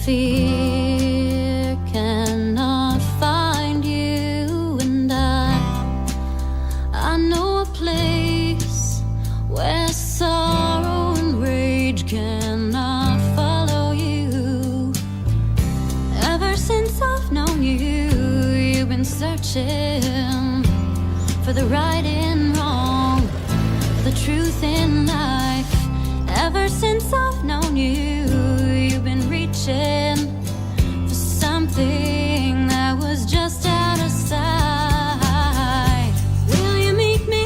fear cannot find you, and I know a place where sorrow and rage cannot follow you. Ever since I've known you, you've been searching for the right and wrong, for the truth in life. Ever since I've known you, you've been reaching for something that was just out of sight. Will you meet me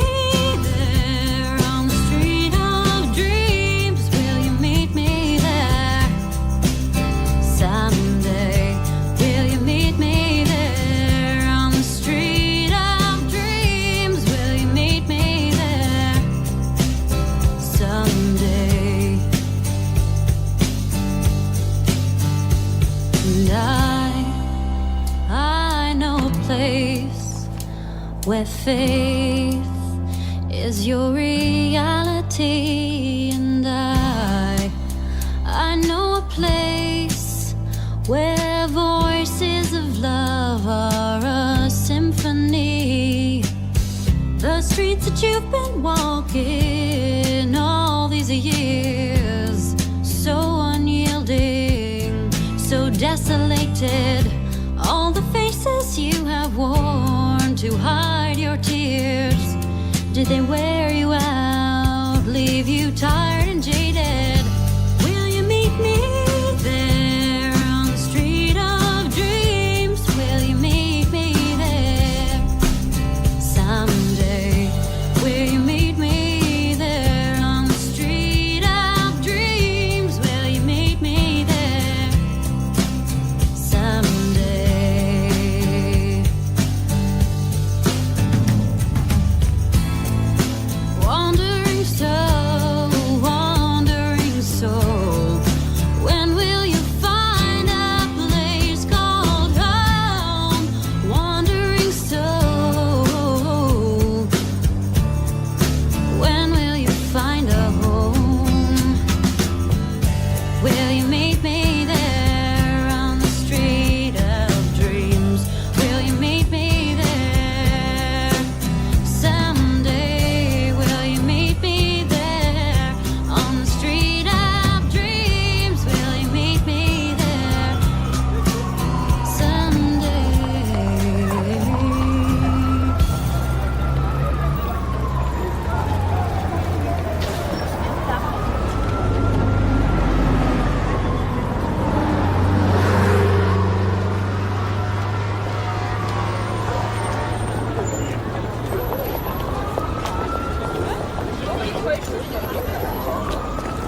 there on the street of dreams? Will you meet me there someday? Will you meet me there on the street of dreams? Will you meet me there someday? And I know a place where faith is your reality, and I know a place where voices of love are a symphony. The streets that you've been walking all these years, so unyielding, so desolated. All the faces you have worn to hide your tears, did they wear you out, leave you tired and jaded? Will you meet me there on the street of dreams? Will you meet me there someday? Will you meet me there on the street of dreams? Will you meet me there someday? Wandering soul, when will you find a place called home? Wandering soul, when will you find a home? Will you meet me there on the street of dreams? Will you meet me there someday? Will you meet me there on the street of dreams? Will you meet me there someday?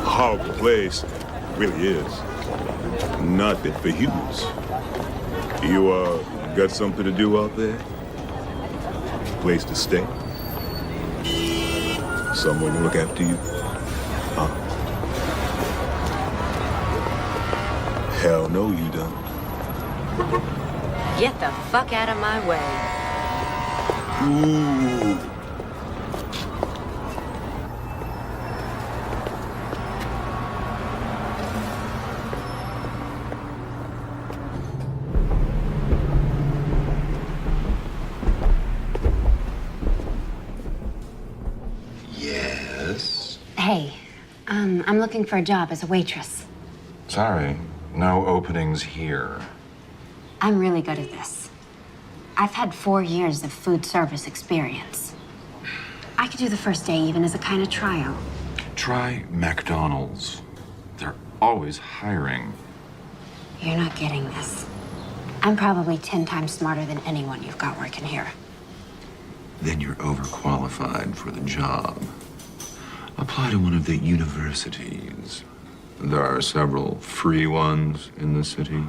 Horrible place, really is. Not fit for humans. You got something to do out there? Place to stay? Someone to look after you? Huh? Hell no, you don't. Get the fuck out of my way. Ooh. Yes. Hey, I'm looking for a job as a waitress. Sorry, no openings here. I'm really good at this. I've had 4 years of food service experience. I could do the first day even as a kind of tryout. Try McDonald's. They're always hiring. You're not getting this. I'm probably 10 times smarter than anyone you've got working here. Then you're overqualified for the job. Apply to one of the universities. There are several free ones in the city.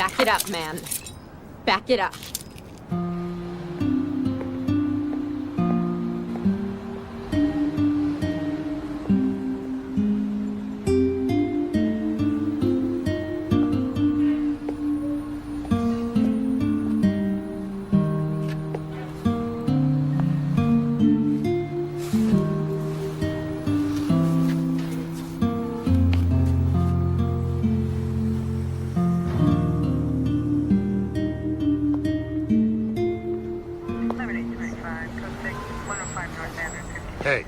Back it up, man. Back it up. Hey.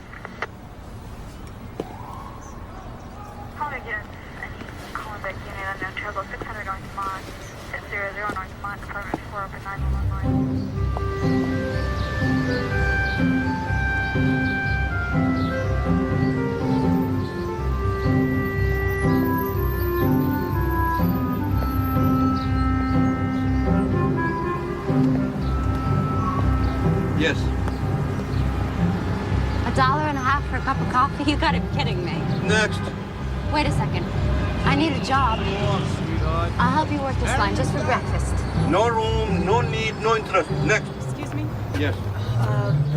Call again. I need calling back unit unknown trouble 600 North Mont, 600 North Mont, apartment 4 open 911. Yes. $1.50 for a cup of coffee? You gotta be kidding me. Next. Wait a second. I need a job. I'll help you work this line just for breakfast. No room, no need, no interest. Next. Excuse me? Yes.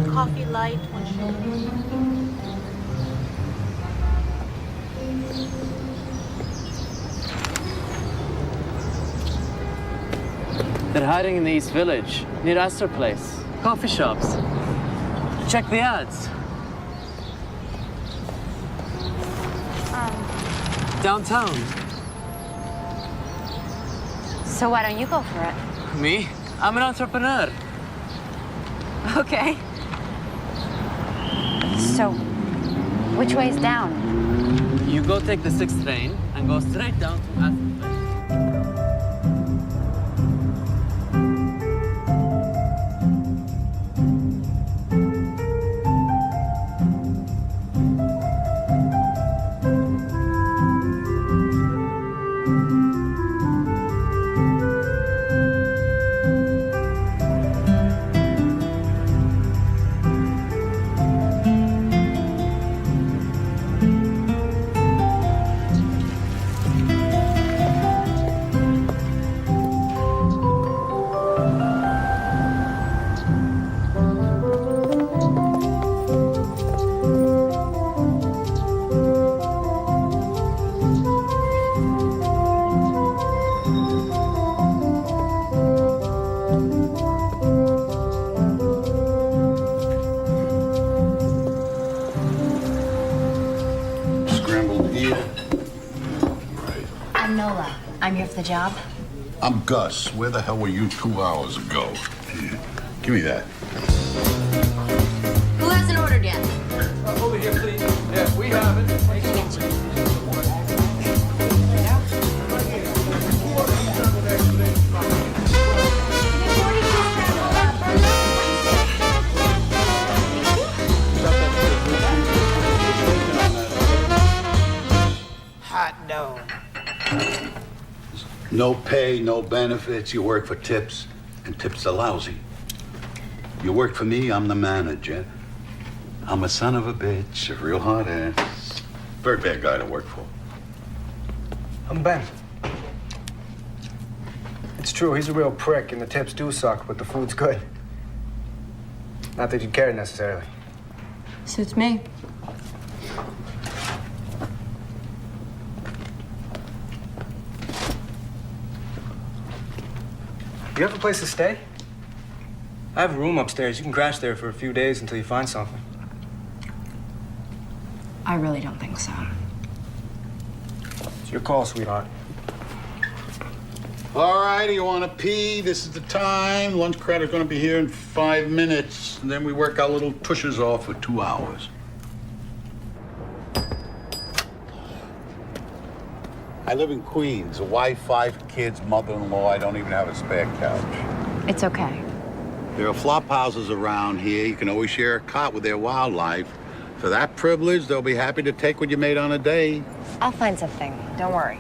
Coffee light, 1 shot. They're hiding in the East Village, near Astor Place. Coffee shops. Check the ads. Downtown. So why don't you go for it? Me? I'm an entrepreneur. Okay. So, which way's down? You go take the 6th train and go straight down to Astor Place. I'm Nola. I'm here for the job. I'm Gus. Where the hell were you 2 hours ago? Here, give me that. Who hasn't ordered yet? Over here, please. Yeah, we have it. Hot dog. No pay, no benefits. You work for tips, and tips are lousy. You work for me, I'm the manager. I'm a son of a bitch, a real hard ass. Very bad guy to work for. I'm Ben. It's true, he's a real prick, and the tips do suck, but the food's good. Not that you care necessarily. Suits me. You have a place to stay? I have a room upstairs. You can crash there for a few days until you find something. I really don't think so. It's your call, sweetheart. All right, you want to pee? This is the time. Lunch credit's going to be here in 5 minutes. And then we work our little tushes off for 2 hours. I live in Queens. A wife, 5 kids, mother-in-law. I don't even have a spare couch. It's okay. There are flop houses around here. You can always share a cot with their wildlife. For that privilege, they'll be happy to take what you made on a day. I'll find something. Don't worry.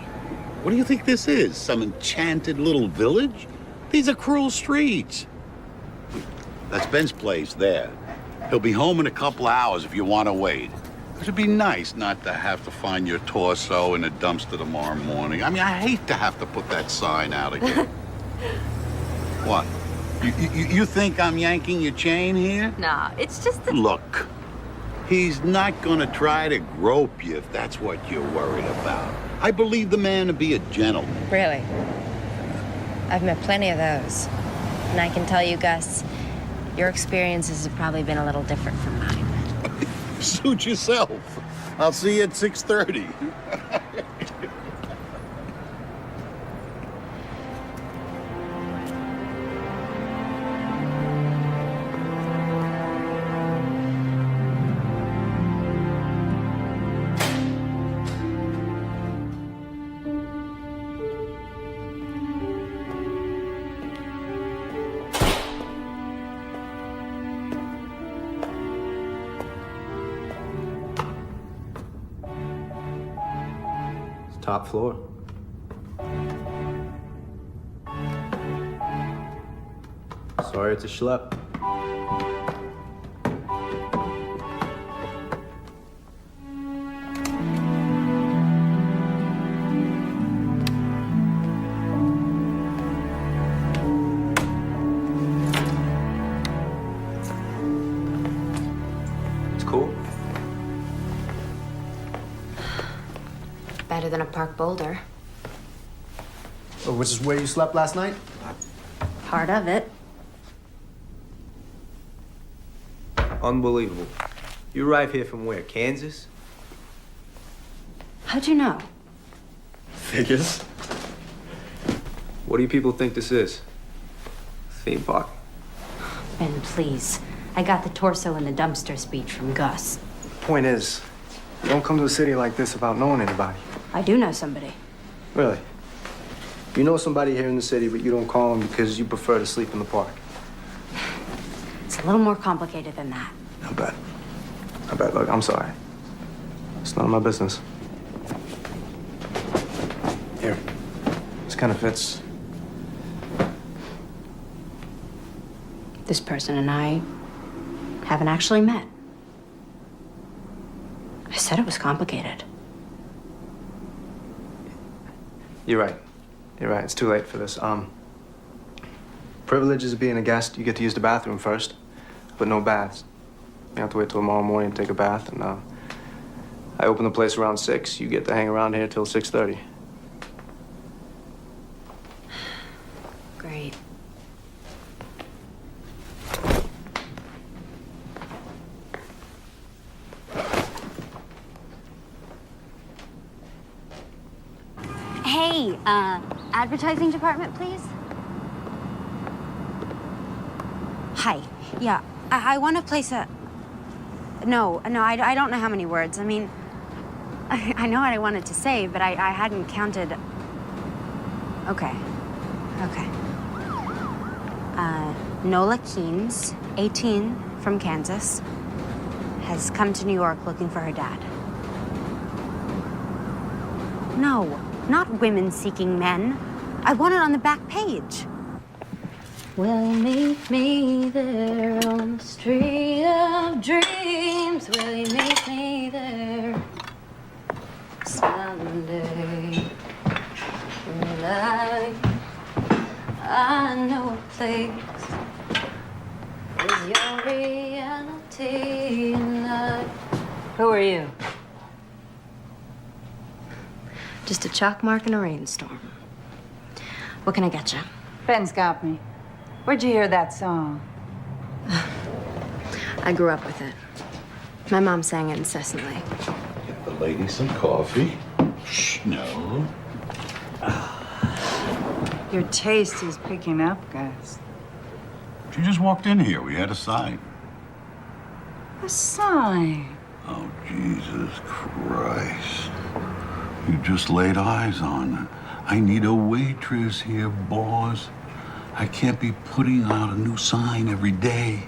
What do you think this is? Some enchanted little village? These are cruel streets. That's Ben's place there. He'll be home in a couple hours if you want to wait. It'd be nice not to have to find your torso in a dumpster tomorrow morning. I mean, I hate to have to put that sign out again. What? You think I'm yanking your chain here? Nah, it's just that... Look, he's not gonna try to grope you if that's what you're worried about. I believe the man to be a gentleman. Really? I've met plenty of those. And I can tell you, Gus, your experiences have probably been a little different from mine. Suit yourself. I'll see you at 6:30. Top floor. Sorry, it's a schlep. It's cool. Better than a park boulder. Oh, which is where you slept last night? Part of it. Unbelievable. You arrived here from where? Kansas? How'd you know? Figures. What do you people think this is? Theme park? Ben, please. I got the torso in the dumpster speech from Gus. Point is, you don't come to a city like this without knowing anybody. I do know somebody. Really? You know somebody here in the city, but you don't call them because you prefer to sleep in the park. It's a little more complicated than that. I bet. Look, I'm sorry. It's none of my business. Here. This kind of fits. This person and I haven't actually met. I said it was complicated. You're right. It's too late for this. Privileges of being a guest, you get to use the bathroom first, but no baths. You have to wait till tomorrow morning to take a bath, and I open the place around 6. You get to hang around here till 6:30. Great. Hey, advertising department, please? Hi. Yeah, I want to place a... No, I don't know how many words. I mean, I know what I wanted to say, but I hadn't counted... Okay. Nola Keynes, 18, from Kansas, has come to New York looking for her dad. No, not women seeking men. I want it on the back page. Will you meet me there on the street of dreams? Will you meet me there someday? Well, I know a place is your reality and I... Who are you? Just a chalk mark in a rainstorm. What can I get you? Ben's got me. Where'd you hear that song? I grew up with it. My mom sang it incessantly. Get the lady some coffee. Shh, no. Your taste is picking up, Gus. She just walked in here. We had a sign. A sign? Oh, Jesus Christ. You just laid eyes on her. I need a waitress here, boss. I can't be putting out a new sign every day.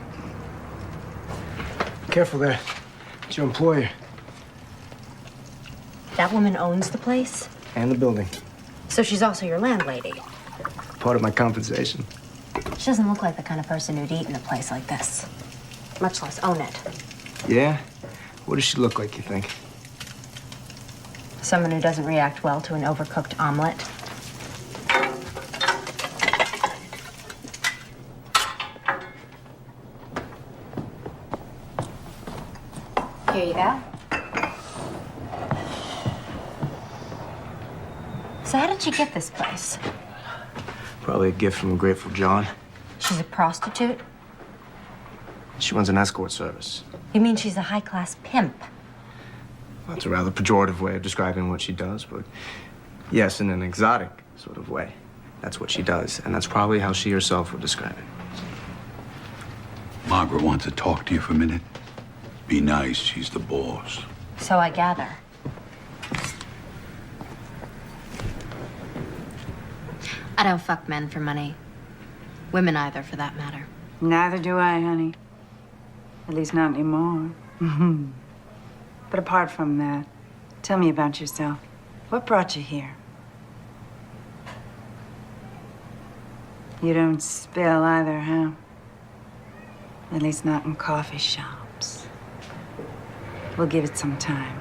Careful there. It's your employer. That woman owns the place? And the building. So she's also your landlady? Part of my compensation. She doesn't look like the kind of person who'd eat in a place like this. Much less own it. Yeah? What does she look like, you think? Someone who doesn't react well to an overcooked omelet. Here you go. So how did you get this place? Probably a gift from a Grateful John. She's a prostitute? She runs an escort service. You mean she's a high-class pimp? Well, it's a rather pejorative way of describing what she does, but yes, in an exotic sort of way. That's what she does, and that's probably how she herself would describe it. Margaret wants to talk to you for a minute. Be nice, she's the boss. So I gather. I don't fuck men for money. Women either, for that matter. Neither do I, honey. At least not anymore. But apart from that, tell me about yourself. What brought you here? You don't spill either, huh? At least not in coffee shops. We'll give it some time.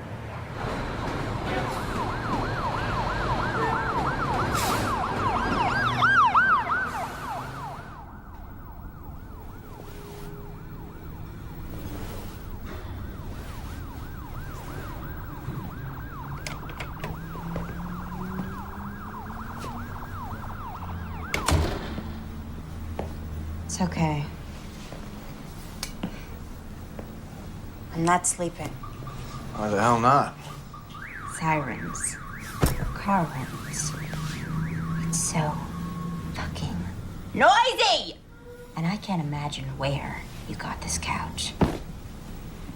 It's okay. I'm not sleeping. Why the hell not? Sirens. Car rims. It's so fucking noisy! And I can't imagine where you got this couch.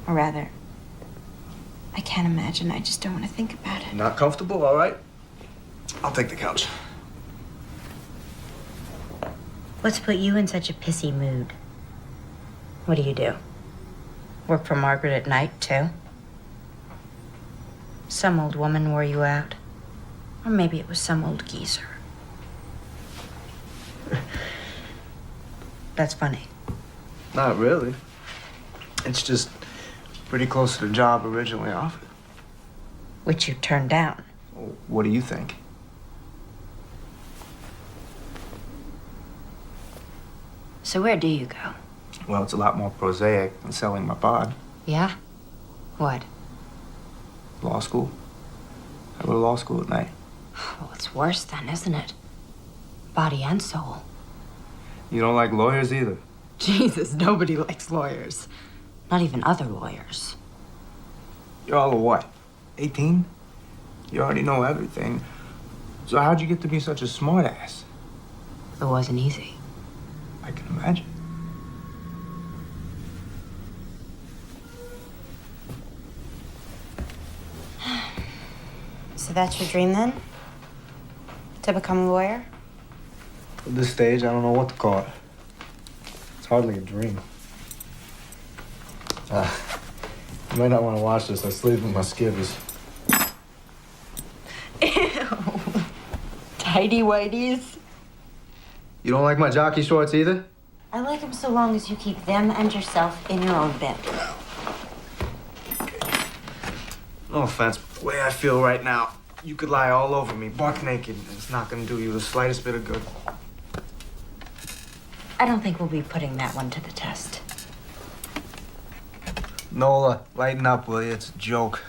Or rather, I can't imagine. I just don't want to think about it. Not comfortable, all right? I'll take the couch. What's put you in such a pissy mood? What do? Work for Margaret at night, too? Some old woman wore you out. Or maybe it was some old geezer. That's funny. Not really. It's just pretty close to the job originally offered. Which you turned down. What do you think? So where do you go? Well, it's a lot more prosaic than selling my pod. Yeah? What? Law school. I go to law school at night. Well, it's worse then, isn't it? Body and soul. You don't like lawyers either? Jesus, nobody likes lawyers. Not even other lawyers. You're all of what? 18? You already know everything. So how'd you get to be such a smartass? It wasn't easy. I can imagine. So that's your dream then? To become a lawyer? At this stage, I don't know what to call it. It's hardly a dream. You might not want to watch this. I sleep with my skivvies. Ew. Tidy whities. You don't like my jockey shorts either? I like them so long as you keep them and yourself in your own bed. No offense, but the way I feel right now, you could lie all over me, buck naked, and it's not gonna do you the slightest bit of good. I don't think we'll be putting that one to the test. Nola, lighten up, will you? It's a joke.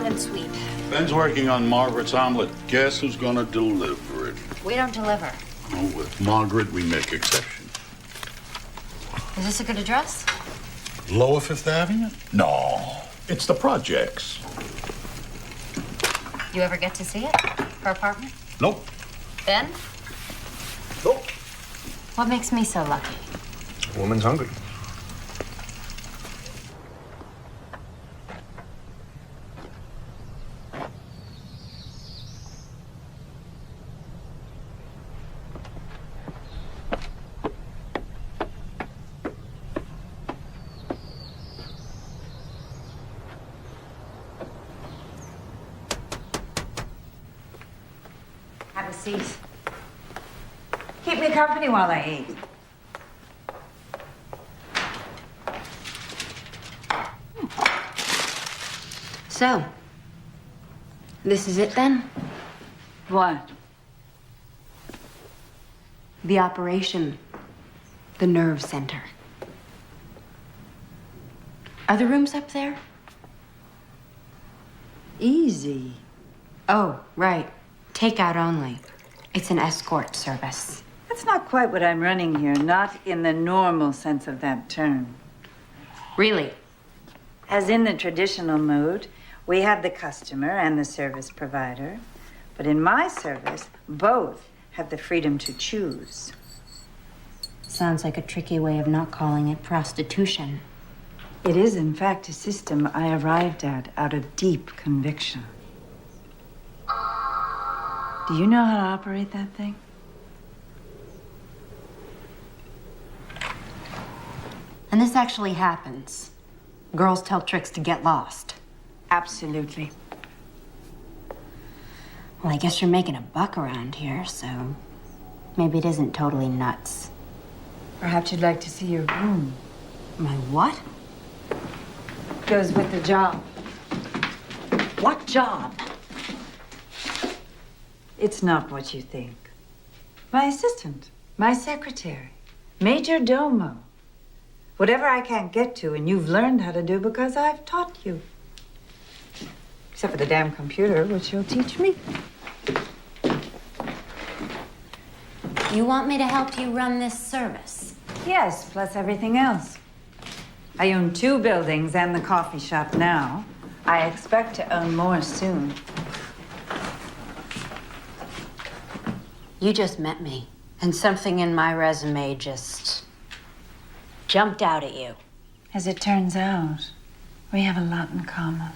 And sweet. Ben's working on Margaret's omelet. Guess who's gonna deliver it? We don't deliver. Oh, with Margaret, we make exceptions. Is this a good address? Lower Fifth Avenue? No, it's the projects. You ever get to see it? Her apartment? Nope. Ben? Nope. What makes me so lucky? A woman's hungry. seat. Keep me company while I eat. So, this is it then? What? The operation. The nerve center. Are the rooms up there? Easy. Oh, right. Takeout only. It's an escort service. That's not quite what I'm running here, not in the normal sense of that term. Really? As in the traditional mood, we have the customer and the service provider. But in my service, both have the freedom to choose. Sounds like a tricky way of not calling it prostitution. It is, in fact, a system I arrived at out of deep conviction. Do you know how to operate that thing? And this actually happens. Girls tell tricks to get lost. Absolutely. Well, I guess you're making a buck around here, so maybe it isn't totally nuts. Perhaps you'd like to see your room. My what? Goes with the job. What job? It's not what you think. My assistant, my secretary, major domo. Whatever I can't get to and you've learned how to do because I've taught you. Except for the damn computer, which you'll teach me. You want me to help you run this service? Yes, plus everything else. I own 2 buildings and the coffee shop now. I expect to own more soon. You just met me, and something in my resume just jumped out at you. As it turns out, we have a lot in common.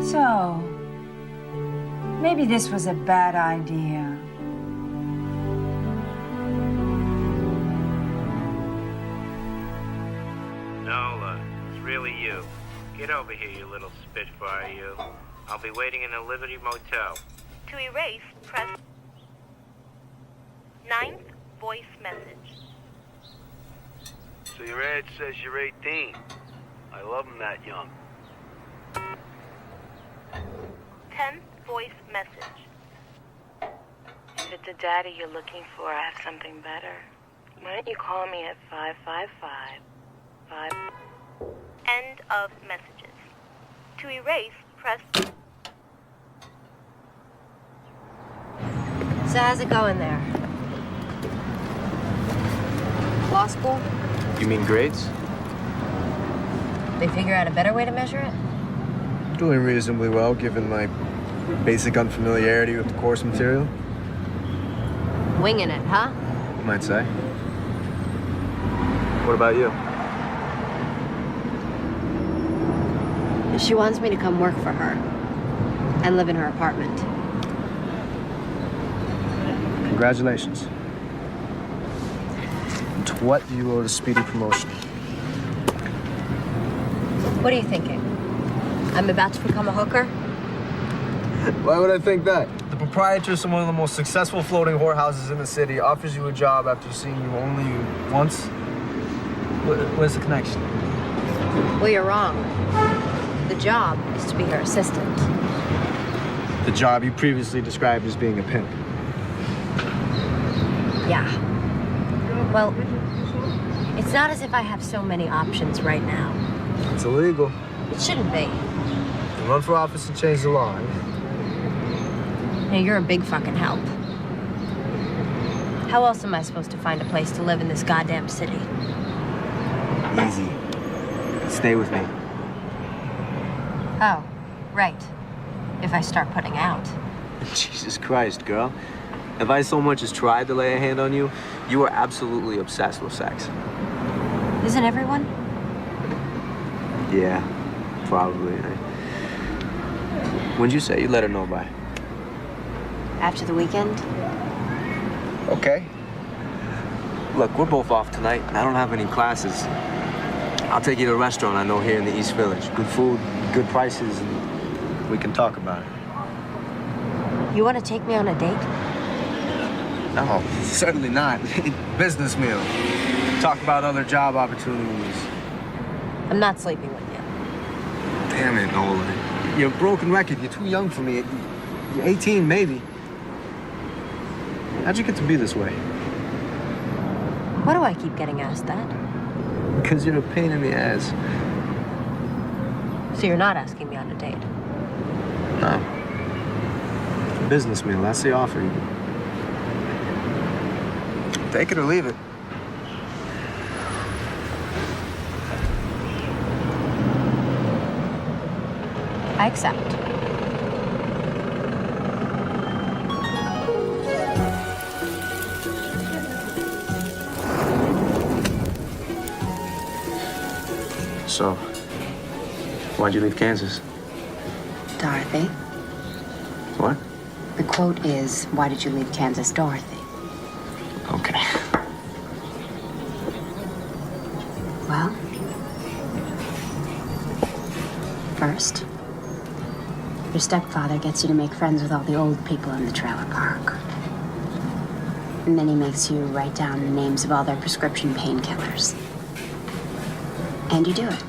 So, maybe this was a bad idea. Nola, it's really you. Get over here, you little spitfire, you. I'll be waiting in the Liberty Motel. To erase, press 9th voice message. So your ad says you're 18. I love them that young. 10th voice message. If it's a daddy you're looking for, I have something better. Why don't you call me at 555-5... End of messages. To erase, press... So how's it going there? Law school? You mean grades? They figure out a better way to measure it? Doing reasonably well, given my basic unfamiliarity with the course material. Winging it, huh? You might say. What about you? She wants me to come work for her and live in her apartment. Congratulations. And to what do you owe the speedy promotion? What are you thinking? I'm about to become a hooker? Why would I think that? The proprietress of one of the most successful floating whorehouses in the city offers you a job after seeing you only once? Where's the connection? Well, you're wrong. The job is to be her assistant. The job you previously described as being a pimp. Yeah. Well, it's not as if I have so many options right now. It's illegal. It shouldn't be. You run for office and change the law. Hey, you're a big fucking help. How else am I supposed to find a place to live in this goddamn city? Easy. Stay with me. Oh, right. If I start putting out. Jesus Christ, girl. If I so much as tried to lay a hand on you, you are absolutely obsessed with sex. Isn't everyone? Yeah. Probably. When'd you say you let her know by? After the weekend? Okay. Look, we're both off tonight, and I don't have any classes. I'll take you to a restaurant I know here in the East Village. Good food, good prices, and we can talk about it. You want to take me on a date? No, certainly not. Business meal. Talk about other job opportunities. I'm not sleeping with you. Damn it, Nola. You're a broken record. You're too young for me. You're 18, maybe. How'd you get to be this way? Why do I keep getting asked that? Because you're a pain in the ass. So you're not asking me on a date? No. Business meal, that's the offer. Take it or leave it. I accept. So, why'd you leave Kansas? Dorothy. What? The quote is, why did you leave Kansas, Dorothy? Okay. Well, first, your stepfather gets you to make friends with all the old people in the trailer park. And then he makes you write down the names of all their prescription painkillers. And you do it.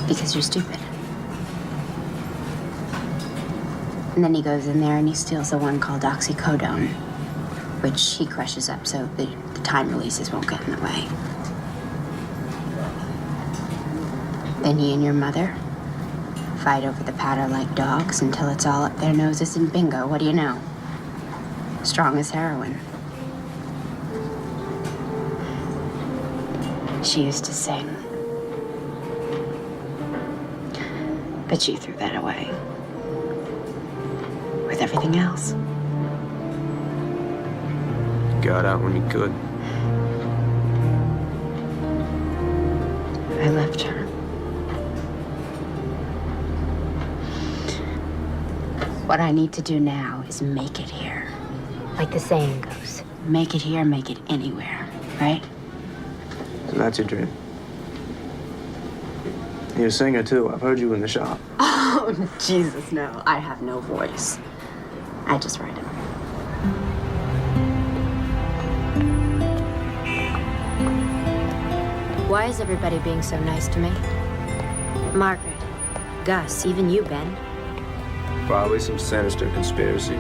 Because you're stupid. And then he goes in there and he steals the one called oxycodone, which he crushes up so the time releases won't get in the way. Then he and your mother fight over the powder like dogs until it's all up their noses, and bingo, what do you know? Strong as heroin. She used to sing. But she threw that away. With everything else. Got out when you could. I left her. What I need to do now is make it here. Like the saying goes, make it here, make it anywhere, right? So that's your dream. You're a singer, too. I've heard you in the shop. Oh, Jesus, no. I have no voice. I just write it. Why is everybody being so nice to me? Margaret, Gus, even you, Ben. Probably some sinister conspiracy.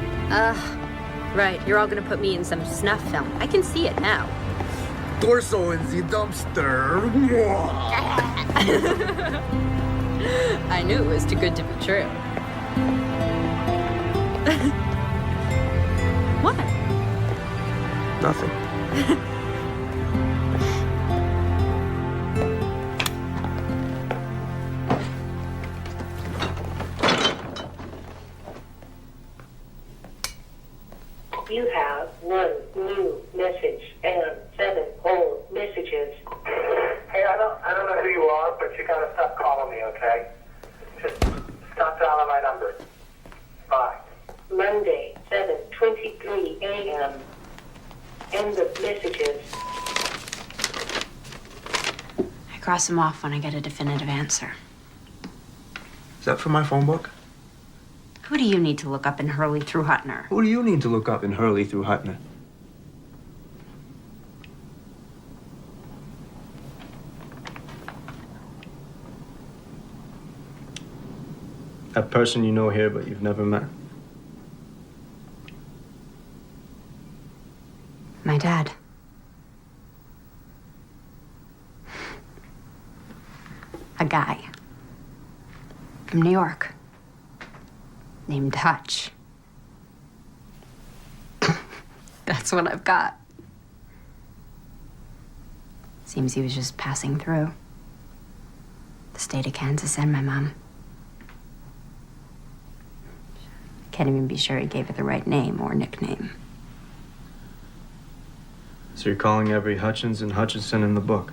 Right. You're all gonna put me in some snuff film. I can see it now. Torso in the dumpster. I knew it was too good to be true. What? Nothing. You have 1 new message and 7 old messages. Hey, I don't know who you are, but you gotta stop calling me, okay? Just stop dialing my number. Bye. Monday, 7:23 a.m. End of messages. I cross them off when I get a definitive answer. Is that from my phone book? Who do you need to look up in Hurley through Hutner? Who do you need to look up in Hurley through Hutner? That person you know here, but you've never met. My dad. A guy. From New York. Named Hutch. That's what I've got. Seems he was just passing through. The state of Kansas and my mom. Can't even be sure he gave her the right name or nickname. So you're calling every Hutchins and Hutchinson in the book?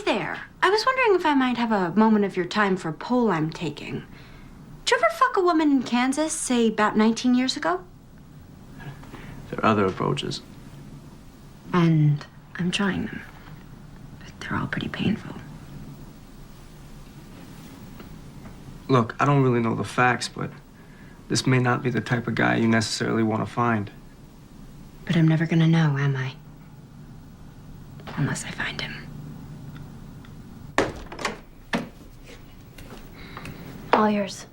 there. I was wondering if I might have a moment of your time for a poll I'm taking. Did you ever fuck a woman in Kansas, say about 19 years ago? There are other approaches. And I'm trying them. But they're all pretty painful. Look, I don't really know the facts, but this may not be the type of guy you necessarily want to find. But I'm never gonna know, am I? Unless I find him. All yours.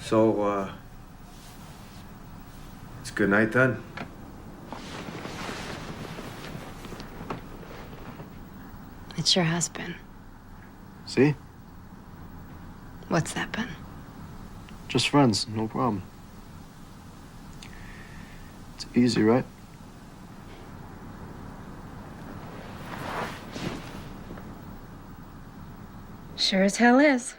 So, it's good night then. It sure has been. See? What's that been? Just friends, no problem. It's easy, right? Sure as hell is.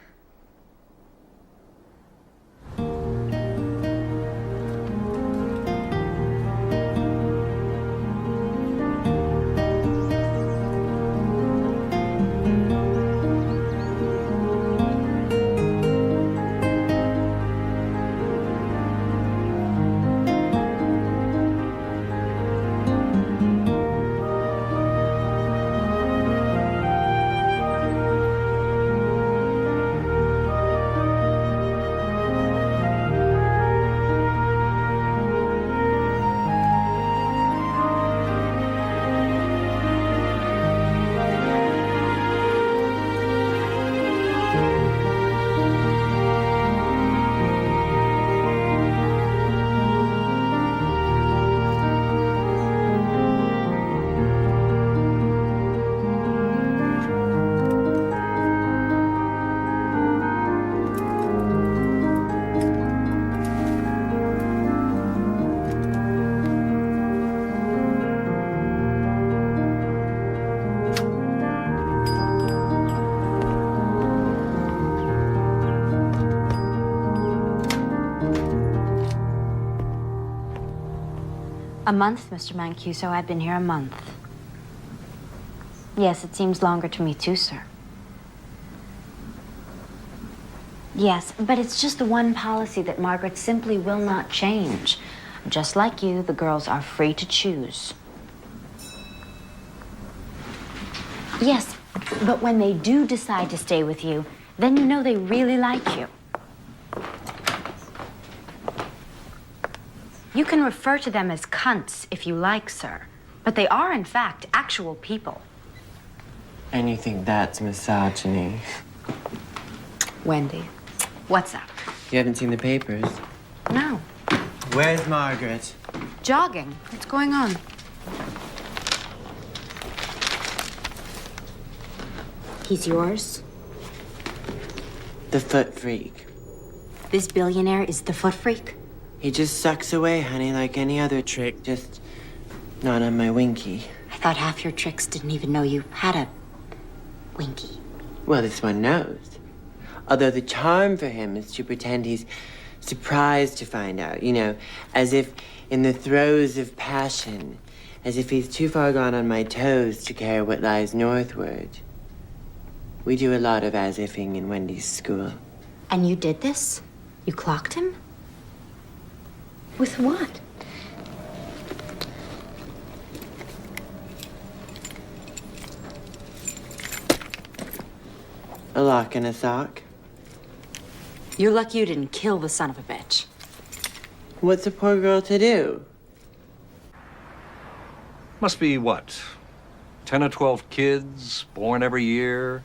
A month, Mr. Mancuso. I've been here a month. Yes, it seems longer to me too, sir. Yes, but it's just the one policy that Margaret simply will not change. Just like you, the girls are free to choose. Yes, but when they do decide to stay with you, then you know they really like you. You can refer to them as cunts if you like, sir. But they are, in fact, actual people. And you think that's misogyny? Wendy, what's up? You haven't seen the papers? No. Where's Margaret? Jogging. What's going on? He's yours? The foot freak. This billionaire is the foot freak? He just sucks away, honey, like any other trick, just not on my winky. I thought half your tricks didn't even know you had a winky. Well, this one knows. Although the charm for him is to pretend he's surprised to find out, you know, as if in the throes of passion, as if he's too far gone on my toes to care what lies northward. We do a lot of as-ifing in Wendy's school. And you did this? You clocked him? With what? A lock and a sock. You're lucky you didn't kill the son of a bitch. What's a poor girl to do? Must be, what, 10 or 12 kids born every year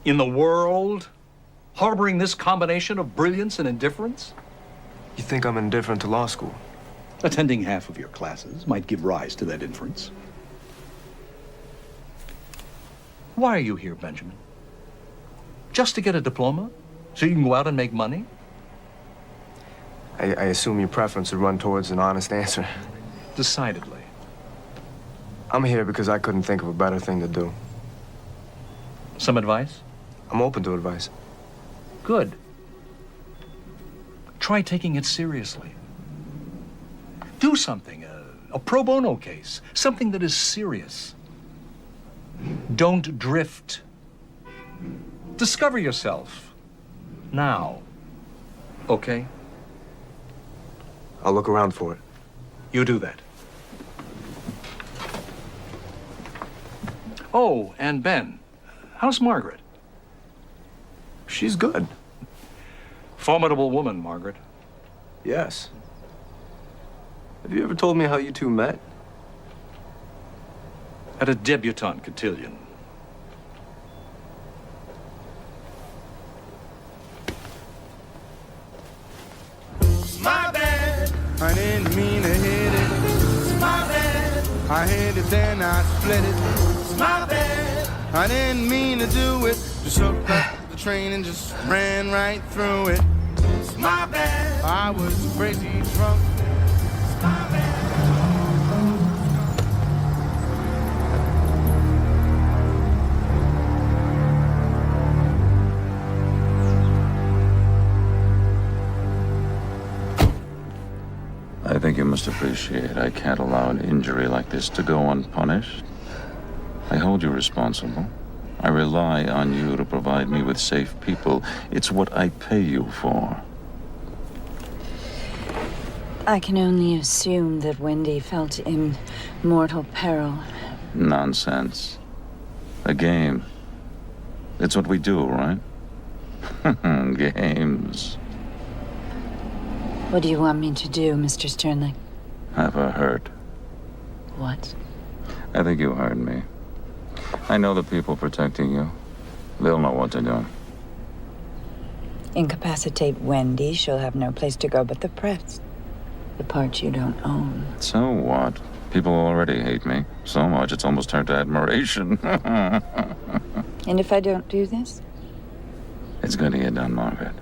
in the world harboring this combination of brilliance and indifference? You think I'm indifferent to law school? Attending half of your classes might give rise to that inference. Why are you here, Benjamin? Just to get a diploma? So you can go out and make money? I assume your preference would run towards an honest answer. Decidedly. I'm here because I couldn't think of a better thing to do. Some advice? I'm open to advice. Good. Try taking it seriously. Do something, a pro bono case, something that is serious. Don't drift. Discover yourself. Now. Okay? I'll look around for it. You do that. Oh, and Ben, how's Margaret? She's good. Formidable woman, Margaret. Yes. Have you ever told me how you two met? At a debutante cotillion. My bad, I didn't mean to hit it. It's my bad, I hit it then I split it. It's my bad, I didn't mean to do it. Just hooked up the train and just ran right through it. It's my bad, I was crazy drunk. It's my bad. I think you must appreciate I can't allow an injury like this to go unpunished. I hold you responsible. I rely on you to provide me with safe people. It's what I pay you for. I can only assume that Wendy felt in mortal peril. Nonsense. A game. It's what we do, right? Games. What do you want me to do, Mr. Sternlich? Have her hurt. What? I think you heard me. I know the people protecting you. They'll know what to do. Incapacitate Wendy, she'll have no place to go but the press. The part you don't own. So what? People already hate me. So much it's almost turned to admiration. And if I don't do this? It's going to get done, Margaret.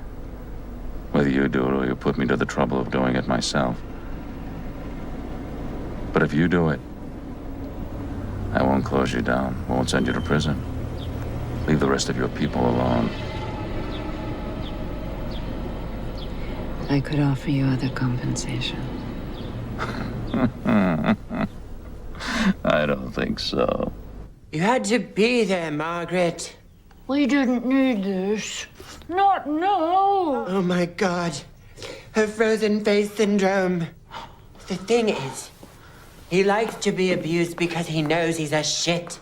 Whether you do it or you put me to the trouble of doing it myself. But if you do it, I won't close you down, won't send you to prison. Leave the rest of your people alone. I could offer you other compensation. I don't think so. You had to be there, Margaret. We didn't need this. Not now. Oh, my God. Her frozen face syndrome. The thing is, he likes to be abused because he knows he's a shit.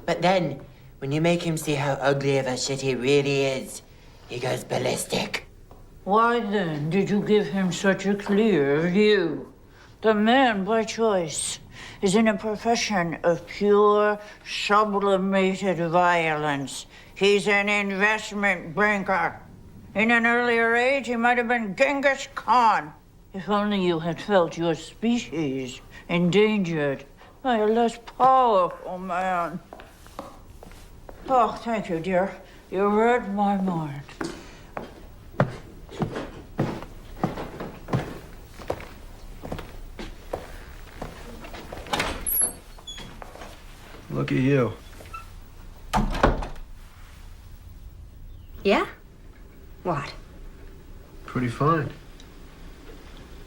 But then, when you make him see how ugly of a shit he really is, he goes ballistic. Why then did you give him such a clear view? The man, by choice, is in a profession of pure, sublimated violence. He's an investment banker. In an earlier age, he might have been Genghis Khan. If only you had felt your species endangered by a less powerful man. Oh, thank you, dear. You read my mind. Look at you. Yeah? What? Pretty fine.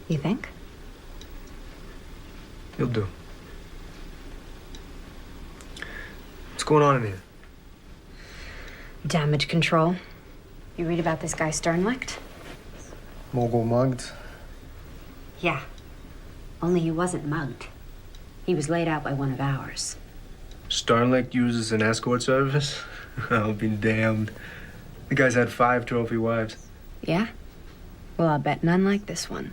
You think? You'll do. What's going on in here? Damage control. You read about this guy Sternlicht? Mogul mugged? Yeah. Only he wasn't mugged. He was laid out by one of ours. Sternlicht uses an escort service? I'll be damned. The guy's had 5 trophy wives. Yeah? Well, I'll bet none like this one.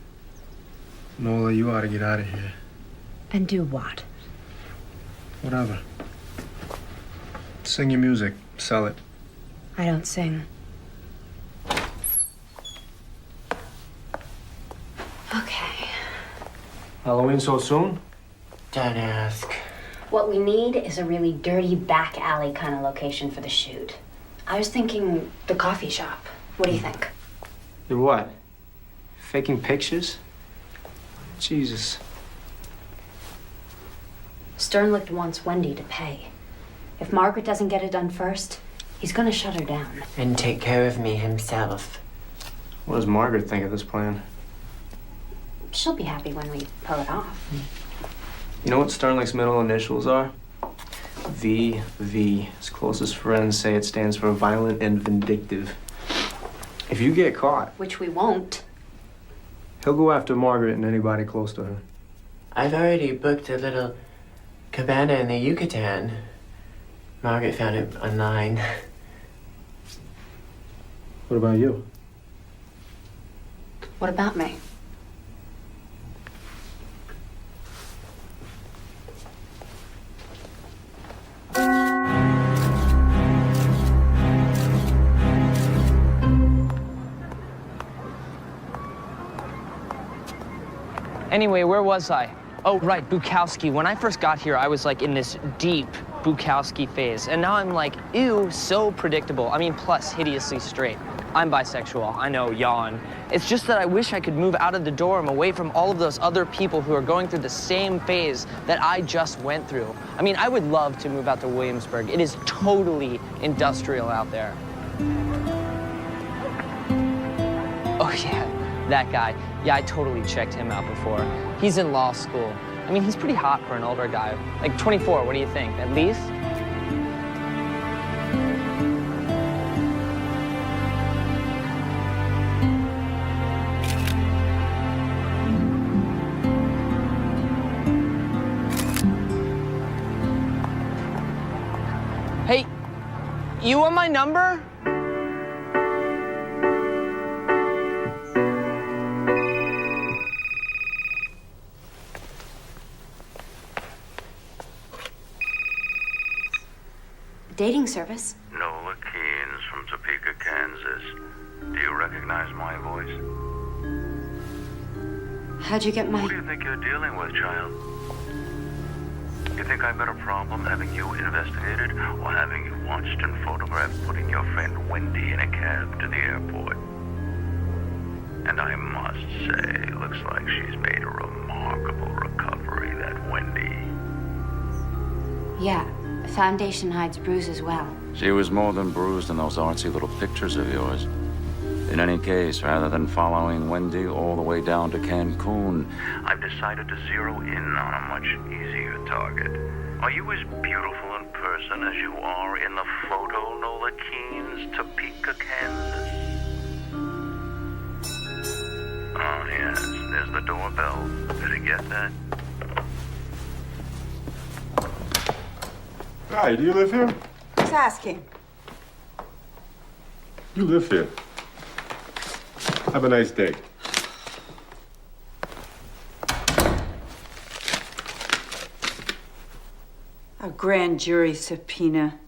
Nola, you ought to get out of here. And do what? Whatever. Sing your music. Sell it. I don't sing. Okay. Halloween so soon? Don't ask. What we need is a really dirty back alley kind of location for the shoot. I was thinking the coffee shop. What do you think? The what? Faking pictures? Jesus. Sternlicht wants Wendy to pay. If Margaret doesn't get it done first, he's gonna shut her down. And take care of me himself. What does Margaret think of this plan? She'll be happy when we pull it off. You know what Sternlicht's middle initials are? VV. His closest friends say it stands for violent and vindictive. If you get caught, Which we won't. he'll go after Margaret and anybody close to her. I've already booked a little cabana in the Yucatan. Margaret found it online. What about you? What about me? Anyway, where was I? Oh, right, Bukowski. When I first got here, I was like in this deep Bukowski phase. And now I'm like, ew, so predictable. I mean, plus hideously straight. I'm bisexual, I know, yawn. It's just that I wish I could move out of the dorm away from all of those other people who are going through the same phase that I just went through. I mean, I would love to move out to Williamsburg. It is totally industrial out there. Oh yeah, that guy. Yeah, I totally checked him out before. He's in law school. I mean, he's pretty hot for an older guy. Like 24, what do you think? At least? Hey, you want my number? Dating service. Nola Keynes from Topeka, Kansas. Do you recognize my voice? How'd you get my... Who do you think you're dealing with, child? You think I've got a problem having you investigated or having you watched and photographed putting your friend Wendy in a cab to the airport? And I must say, looks like she's made a remarkable recovery, that Wendy. Yeah, foundation hides bruises well. She was more than bruised in those artsy little pictures of yours. In any case, rather than following Wendy all the way down to Cancun, I've decided to zero in on a much easier target. Are you as beautiful in person as you are in the photo, Nola Keynes, Topeka, Kansas? Oh, yes, there's the doorbell. Did you get that? Hi, do you live here? Who's asking? You live here. Have a nice day. A grand jury subpoena.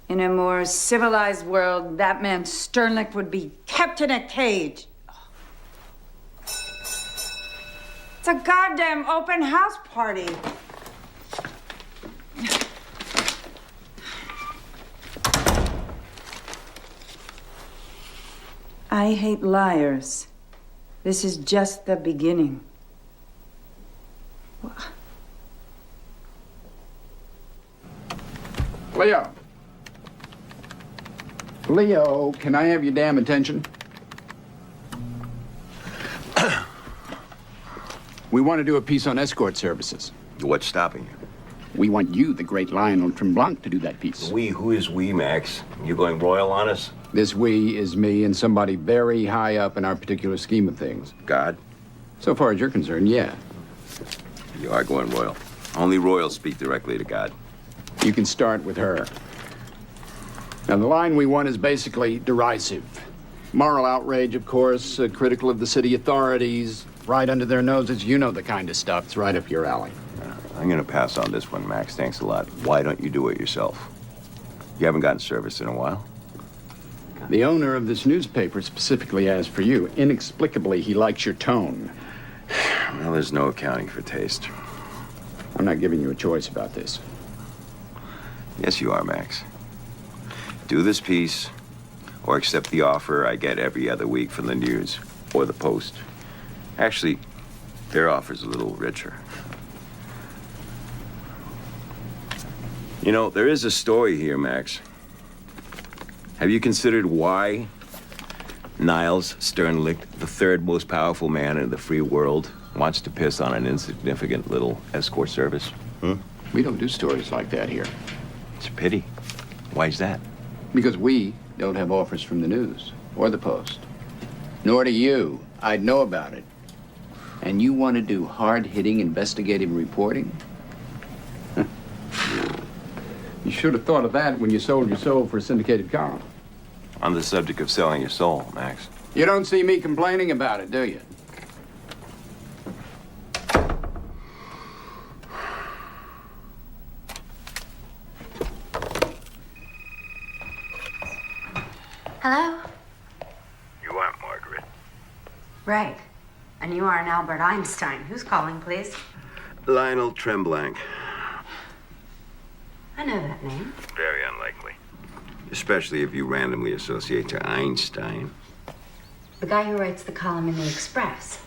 In a more civilized world, that man Sternlicht would be kept in a cage. It's a goddamn open house party. I hate liars. This is just the beginning. Leo. Leo, can I have your damn attention? We want to do a piece on escort services. What's stopping you? We want you, the great Lionel Tremblant, to do that piece. We? Who is we, Max? You going royal on us? This we is me and somebody very high up in our particular scheme of things. God? So far as you're concerned, yeah. You are going royal. Only royals speak directly to God. You can start with her. Now, the line we want is basically derisive. Moral outrage, of course, critical of the city authorities, right under their noses. You know the kind of stuff. It's right up your alley. I'm gonna pass on this one, Max. Thanks a lot. Why don't you do it yourself? You haven't gotten service in a while. The owner of this newspaper specifically asked for you. Inexplicably, he likes your tone. Well, there's no accounting for taste. I'm not giving you a choice about this. Yes, you are, Max. Do this piece. or accept the offer I get every other week from the News or the Post. Actually, their offer's a little richer. You know, there is a story here, Max. Have you considered why Niles Sternlicht, the third most powerful man in the free world, wants to piss on an insignificant little escort service? We don't do stories like that here. It's a pity. Why's that? Because we don't have offers from the News or the Post. Nor do you. I'd know about it. And you want to do hard-hitting investigative reporting? You should have thought of that when you sold your soul for a syndicated column. On the subject of selling your soul, Max. You don't see me complaining about it, do you? Hello? You aren't Margaret. Right. And you are an Albert Einstein. Who's calling, please? Lionel Tremblanc. I know that name. Very unlikely. Especially if you randomly associate to Einstein. The guy who writes the column in the Express.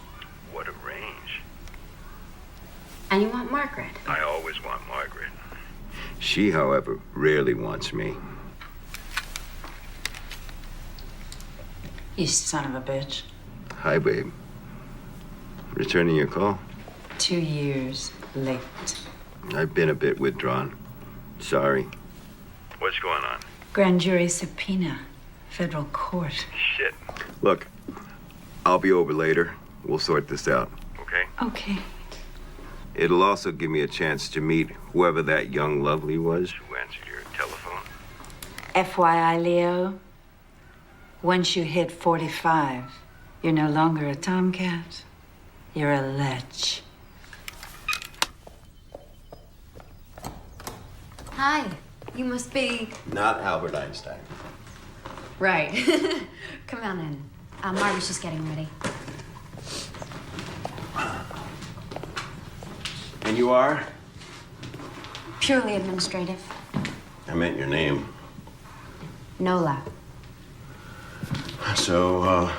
What a range. And you want Margaret. I always want Margaret. She, however, rarely wants me. You son of a bitch. Hi, babe. Returning your call? 2 years late. I've been a bit withdrawn. Sorry. What's going on? Grand jury subpoena. Federal court. Shit. Look, I'll be over later. We'll sort this out, okay? Okay. It'll also give me a chance to meet whoever that young lovely was who answered your telephone. FYI, Leo, once you hit 45, you're no longer a tomcat. You're a lech. Hi. You must be... Not Albert Einstein. Right. Come on in. Margaret's just getting ready. And you are? Purely administrative. I meant your name. Nola. So,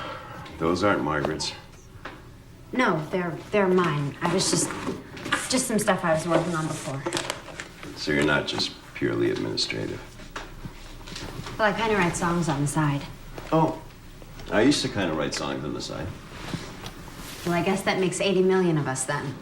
those aren't Margaret's. No, they're mine. I was just some stuff I was working on before. So you're not just purely administrative. Well, I kind of write songs on the side. Oh, I used to kind of write songs on the side. Well, I guess that makes 80 million of us then.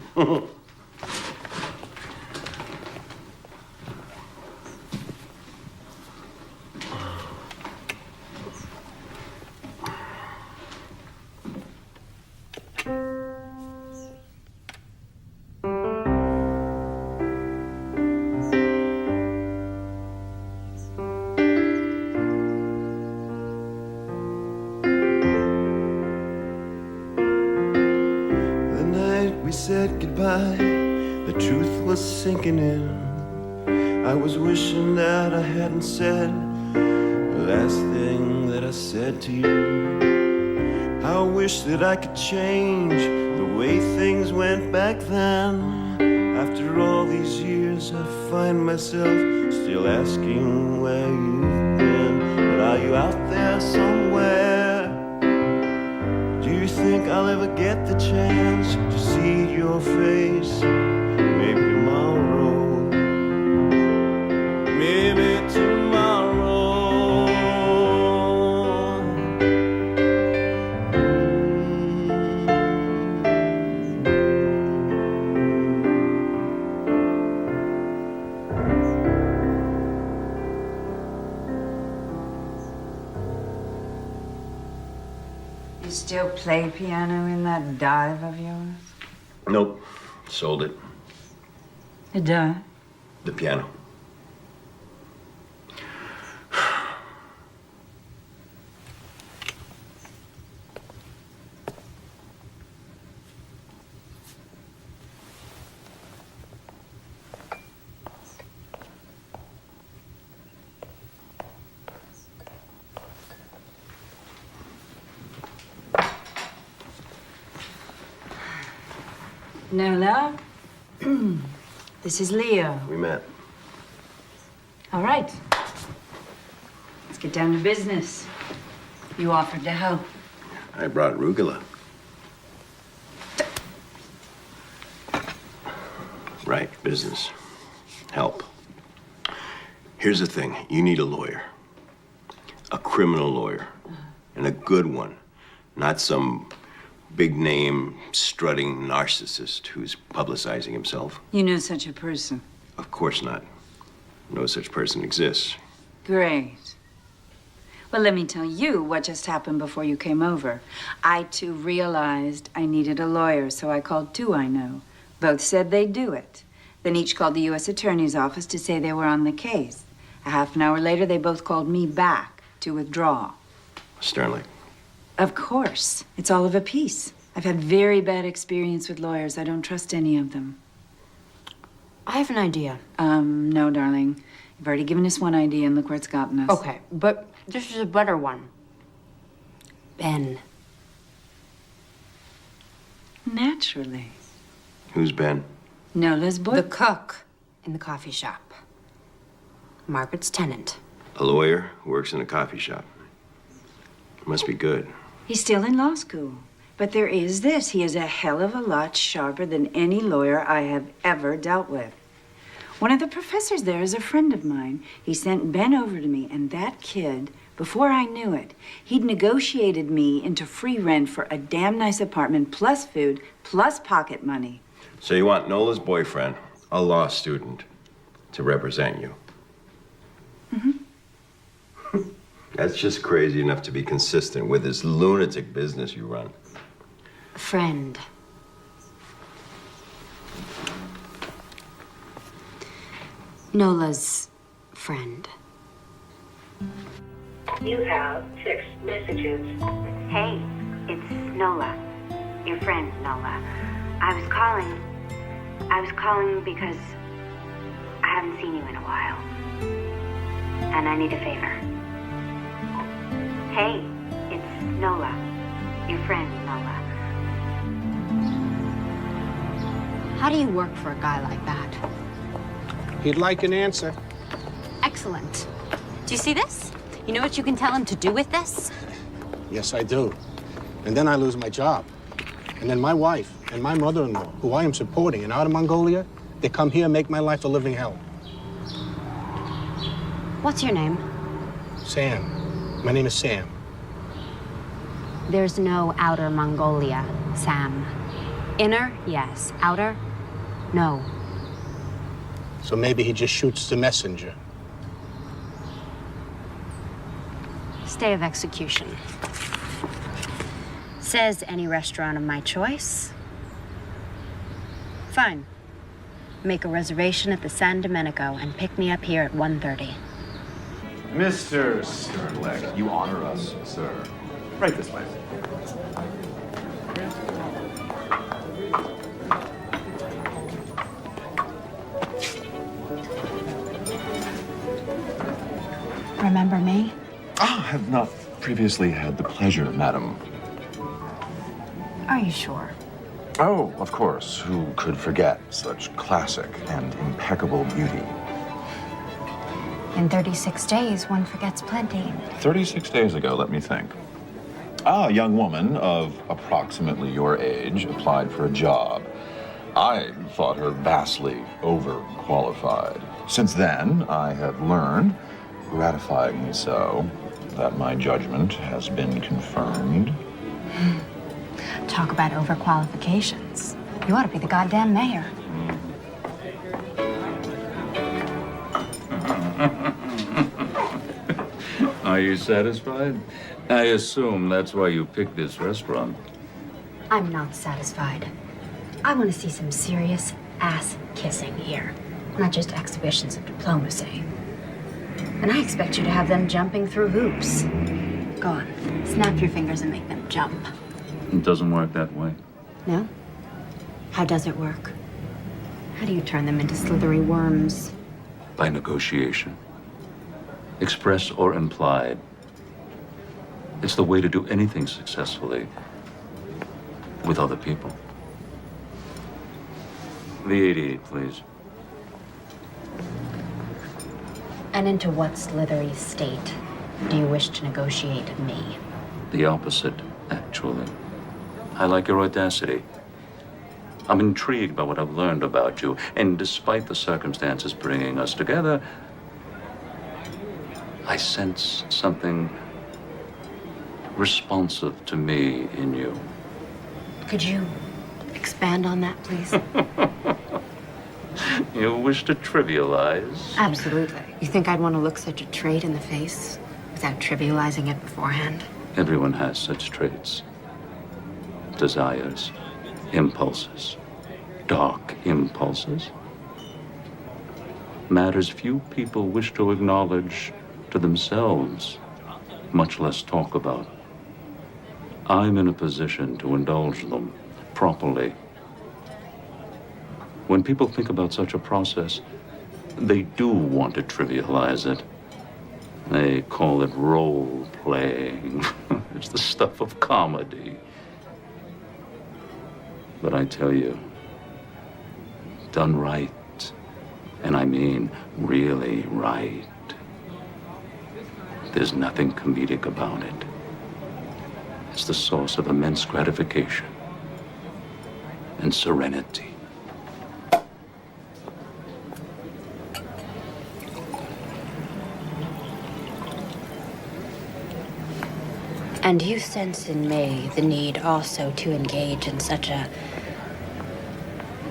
Said goodbye, the truth was sinking in. I was wishing that I hadn't said the last thing that I said to you. I wish that I could change the way things went back then. After all these years, I find myself still asking where you've been. But are you out there somewhere? Do you think I'll ever get the chance to see your face? Maybe tomorrow. Maybe tomorrow. You still play piano in that dive of yours? Nope. Sold it. The dive? The piano. Nola, this is Leo. We met. All right. Let's get down to business. You offered to help. I brought arugula. Right, business. Help. Here's the thing. You need a lawyer. A criminal lawyer. And a good one. Not some big-name, strutting narcissist who's publicizing himself. You know such a person. Of course not. No such person exists. Great. Well, let me tell you what just happened before you came over. I, too, realized I needed a lawyer, so I called two I know. Both said they'd do it. Then each called the U.S. Attorney's office to say they were on the case. A half an hour later, they both called me back to withdraw. Sternly. Of course. It's all of a piece. I've had very bad experience with lawyers. I don't trust any of them. I have an idea. No, darling. You've already given us one idea, and look where it's gotten us. Okay, but this is a better one. Ben. Naturally. Who's Ben? Nola's boy. The cook in the coffee shop. Margaret's tenant. A lawyer who works in a coffee shop. Must be good. He's still in law school. But there is this. He is a hell of a lot sharper than any lawyer I have ever dealt with. One of the professors there is a friend of mine. He sent Ben over to me, and that kid, before I knew it, he'd negotiated me into free rent for a damn nice apartment, plus food, plus pocket money. So you want Nola's boyfriend, a law student, to represent you? Mm-hmm. That's just crazy enough to be consistent with this lunatic business you run. Friend. Nola's friend. You have 6 messages. Hey, it's Nola. Your friend, Nola. I was calling because I haven't seen you in a while. And I need a favor. Hey, it's Nola. Your friend, Nola. How do you work for a guy like that? He'd like an answer. Excellent. Do you see this? You know what you can tell him to do with this? Yes, I do. And then I lose my job. And then my wife and my mother-in-law, who I am supporting in Outer Mongolia, they come here and make my life a living hell. What's your name? Sam. My name is Sam. There's no Outer Mongolia, Sam. Inner, yes. Outer, no. So maybe he just shoots the messenger. Stay of execution. Says any restaurant of my choice. Fine. Make a reservation at the San Domenico and pick me up here at 1:30. Mr. Sternlicht, you honor us, sir. Right this way. Remember me? Ah, I have not previously had the pleasure, madam. Are you sure? Oh, of course. Who could forget such classic and impeccable beauty? In 36 days, one forgets plenty. 36 days ago, let me think. A young woman of approximately your age applied for a job. I thought her vastly overqualified. Since then, I have learned, gratifyingly so, that my judgment has been confirmed. Talk about overqualifications. You ought to be the goddamn mayor. Are you satisfied? I assume that's why you picked this restaurant. I'm not satisfied. I want to see some serious ass kissing here, not just exhibitions of diplomacy. And I expect you to have them jumping through hoops. Go on, snap your fingers and make them jump. It doesn't work that way. No? How does it work? How do you turn them into slithery worms? By negotiation. Express or implied. It's the way to do anything successfully with other people. The 88, please. And into what slithery state do you wish to negotiate me? The opposite, actually. I like your audacity. I'm intrigued by what I've learned about you, and despite the circumstances bringing us together, I sense something responsive to me in you. Could you expand on that, please? You wish to trivialize? Absolutely. You think I'd want to look such a trait in the face without trivializing it beforehand? Everyone has such traits. Desires, impulses, dark impulses. Matters few people wish to acknowledge to themselves, much less talk about. I'm in a position to indulge them properly. When people think about such a process, they do want to trivialize it. They call it role-playing. It's the stuff of comedy. But I tell you, done right, and I mean really right, there's nothing comedic about it. It's the source of immense gratification and serenity. And you sense in me the need also to engage in such a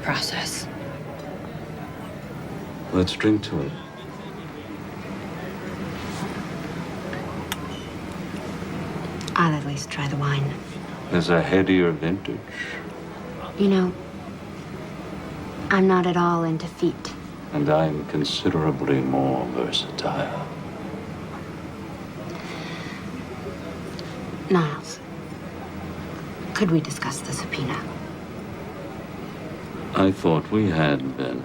process. Let's drink to it. I'll at least try the wine. There's a headier vintage. You know, I'm not at all into feet. And I'm considerably more versatile. Niles, could we discuss the subpoena? I thought we had been.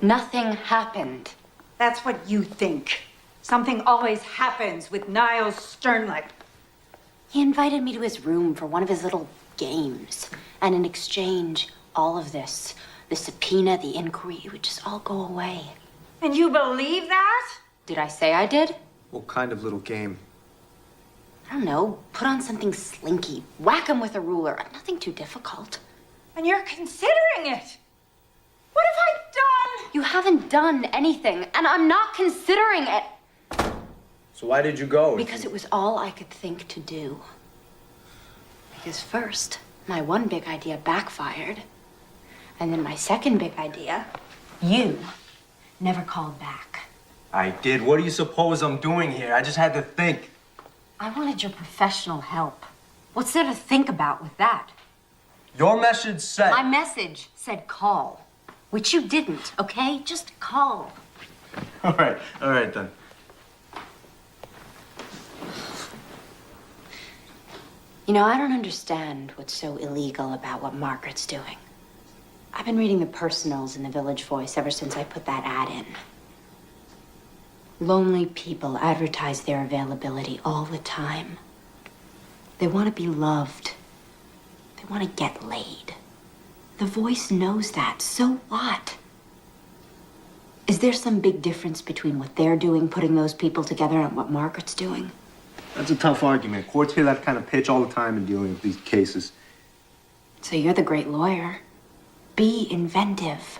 Nothing happened. That's what you think. Something always happens with Niles Sternlicht. He invited me to his room for one of his little games. And in exchange, all of this, the subpoena, the inquiry, it would just all go away. And you believe that? Did I say I did? What kind of little game? I don't know. Put on something slinky. Whack him with a ruler. Nothing too difficult. And you're considering it. What have I done? You haven't done anything, and I'm not considering it. So why did you go? Because it was all I could think to do. Because first, my one big idea backfired. And then my second big idea, you never called back. I did. What do you suppose I'm doing here? I just had to think. I wanted your professional help. What's there to think about with that? Your message said... My message said call, which you didn't, okay? Just call. All right then. You know, I don't understand what's so illegal about what Margaret's doing. I've been reading the personals in the Village Voice ever since I put that ad in. Lonely people advertise their availability all the time. They want to be loved. They want to get laid. The Voice knows that. So what? Is there some big difference between what they're doing, putting those people together, and what Margaret's doing? That's a tough argument. Courts hear that kind of pitch all the time in dealing with these cases. So you're the great lawyer. Be inventive.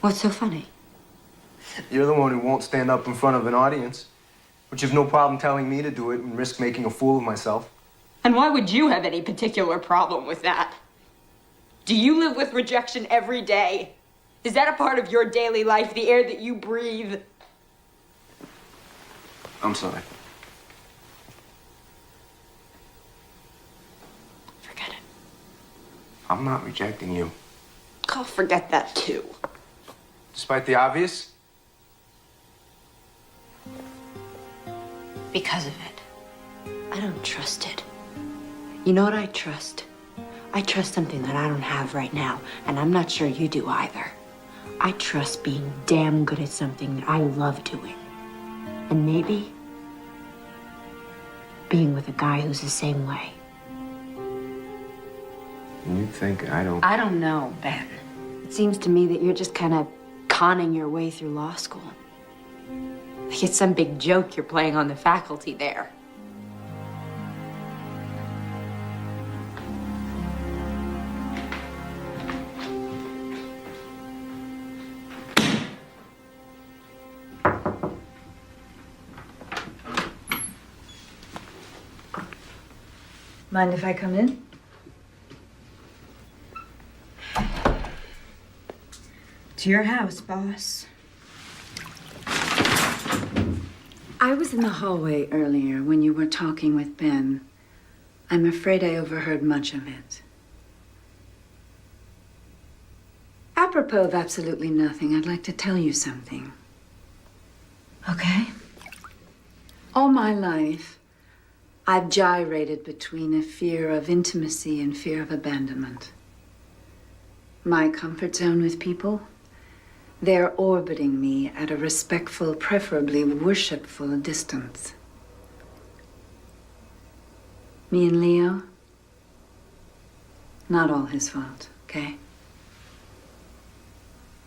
What's so funny? You're the one who won't stand up in front of an audience, but you've no problem telling me to do it and risk making a fool of myself. And why would you have any particular problem with that? Do you live with rejection every day? Is that a part of your daily life, the air that you breathe? I'm sorry. Forget it. I'm not rejecting you. I'll forget that too. Despite the obvious? Because of it. I don't trust it. You know what I trust? I trust something that I don't have right now, and I'm not sure you do either. I trust being damn good at something that I love doing. And maybe being with a guy who's the same way. You think I don't... I don't know, Ben. It seems to me that you're just kind of conning your way through law school. Like it's some big joke you're playing on the faculty there. Mind if I come in? It's your house, boss. I was in the hallway earlier when you were talking with Ben. I'm afraid I overheard much of it. Apropos of absolutely nothing, I'd like to tell you something. Okay? All my life, I've gyrated between a fear of intimacy and fear of abandonment. My comfort zone with people, they're orbiting me at a respectful, preferably worshipful distance. Me and Leo, not all his fault, okay?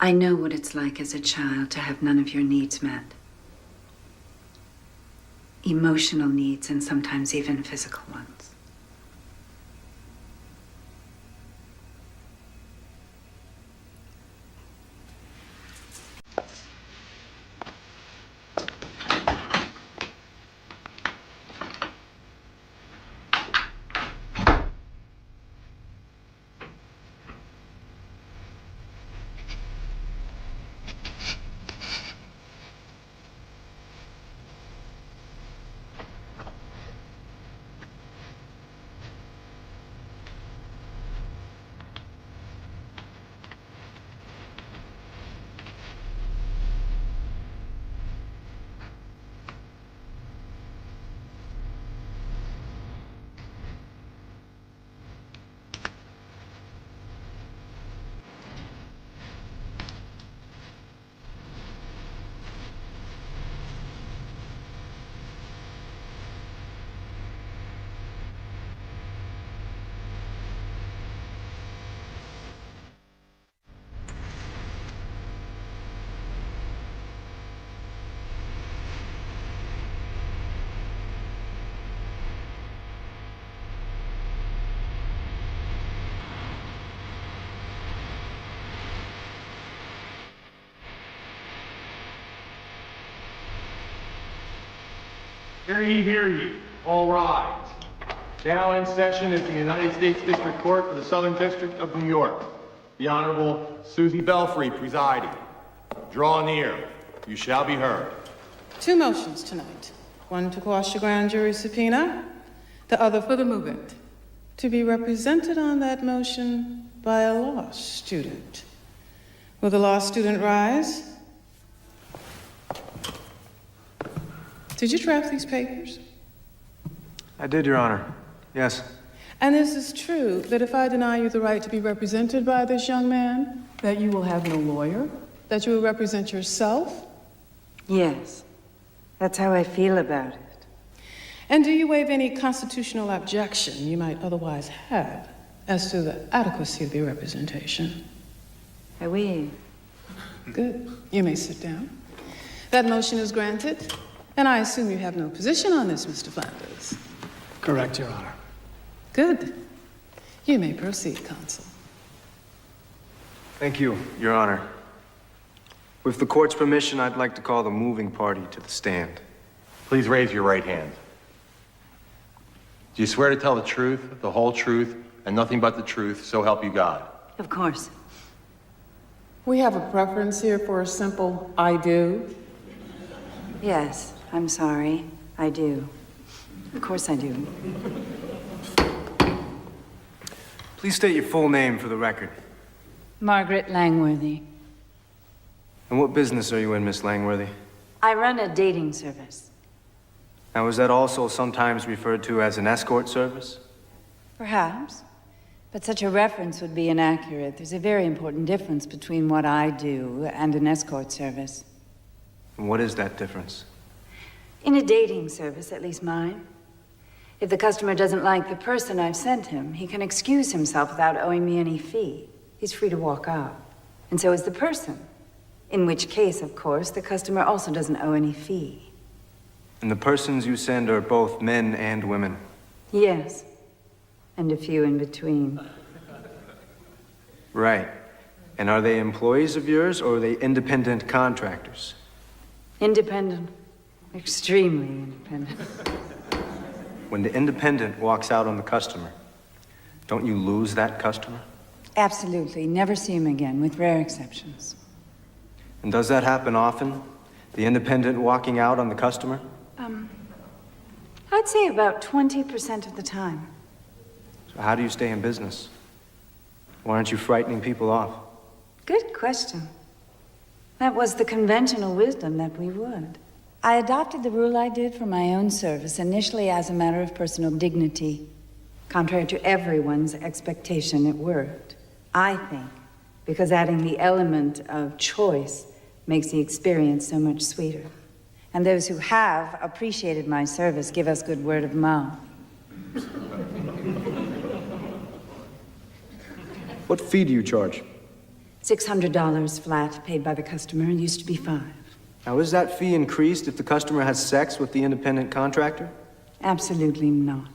I know what it's like as a child to have none of your needs met. Emotional needs and sometimes even physical ones. Hear ye. All rise. Now in session is the United States District Court for the Southern District of New York. The Honorable Susie Belfry presiding. Draw near. You shall be heard. Two motions tonight. One to quash the grand jury subpoena, the other for the movement. To be represented on that motion by a law student. Will the law student rise? Did you draft these papers? I did, Your Honor. Yes. And is this true that if I deny you the right to be represented by this young man, that you will have no lawyer? That you will represent yourself? Yes. That's how I feel about it. And do you waive any constitutional objection you might otherwise have as to the adequacy of your representation? I will. Good. You may sit down. That motion is granted. And I assume you have no position on this, Mr. Flanders. Correct, Your Honor. Good. You may proceed, counsel. Thank you, Your Honor. With the court's permission, I'd like to call the moving party to the stand. Please raise your right hand. Do you swear to tell the truth, the whole truth, and nothing but the truth, so help you God? Of course. We have a preference here for a simple I do. Yes, I'm sorry. I do. Of course I do. Please state your full name for the record. Margaret Langworthy. And what business are you in, Miss Langworthy? I run a dating service. Now, is that also sometimes referred to as an escort service? Perhaps. But such a reference would be inaccurate. There's a very important difference between what I do and an escort service. And what is that difference? In a dating service, at least mine, if the customer doesn't like the person I've sent him, he can excuse himself without owing me any fee. He's free to walk out. And so is the person. In which case, of course, the customer also doesn't owe any fee. And the persons you send are both men and women? Yes. And a few in between. Right. And are they employees of yours, or are they independent contractors? Independent. Extremely independent. When the independent walks out on the customer, don't you lose that customer? Absolutely. Never see him again, with rare exceptions. And does that happen often? The independent walking out on the customer? I'd say about 20% of the time. So how do you stay in business? Why aren't you frightening people off? Good question. That was the conventional wisdom that we would. I adopted the rule I did for my own service, initially as a matter of personal dignity. Contrary to everyone's expectation, it worked. I think, because adding the element of choice makes the experience so much sweeter. And those who have appreciated my service give us good word of mouth. What fee do you charge? $600 flat, paid by the customer. It used to be $5. Now, is that fee increased if the customer has sex with the independent contractor? Absolutely not.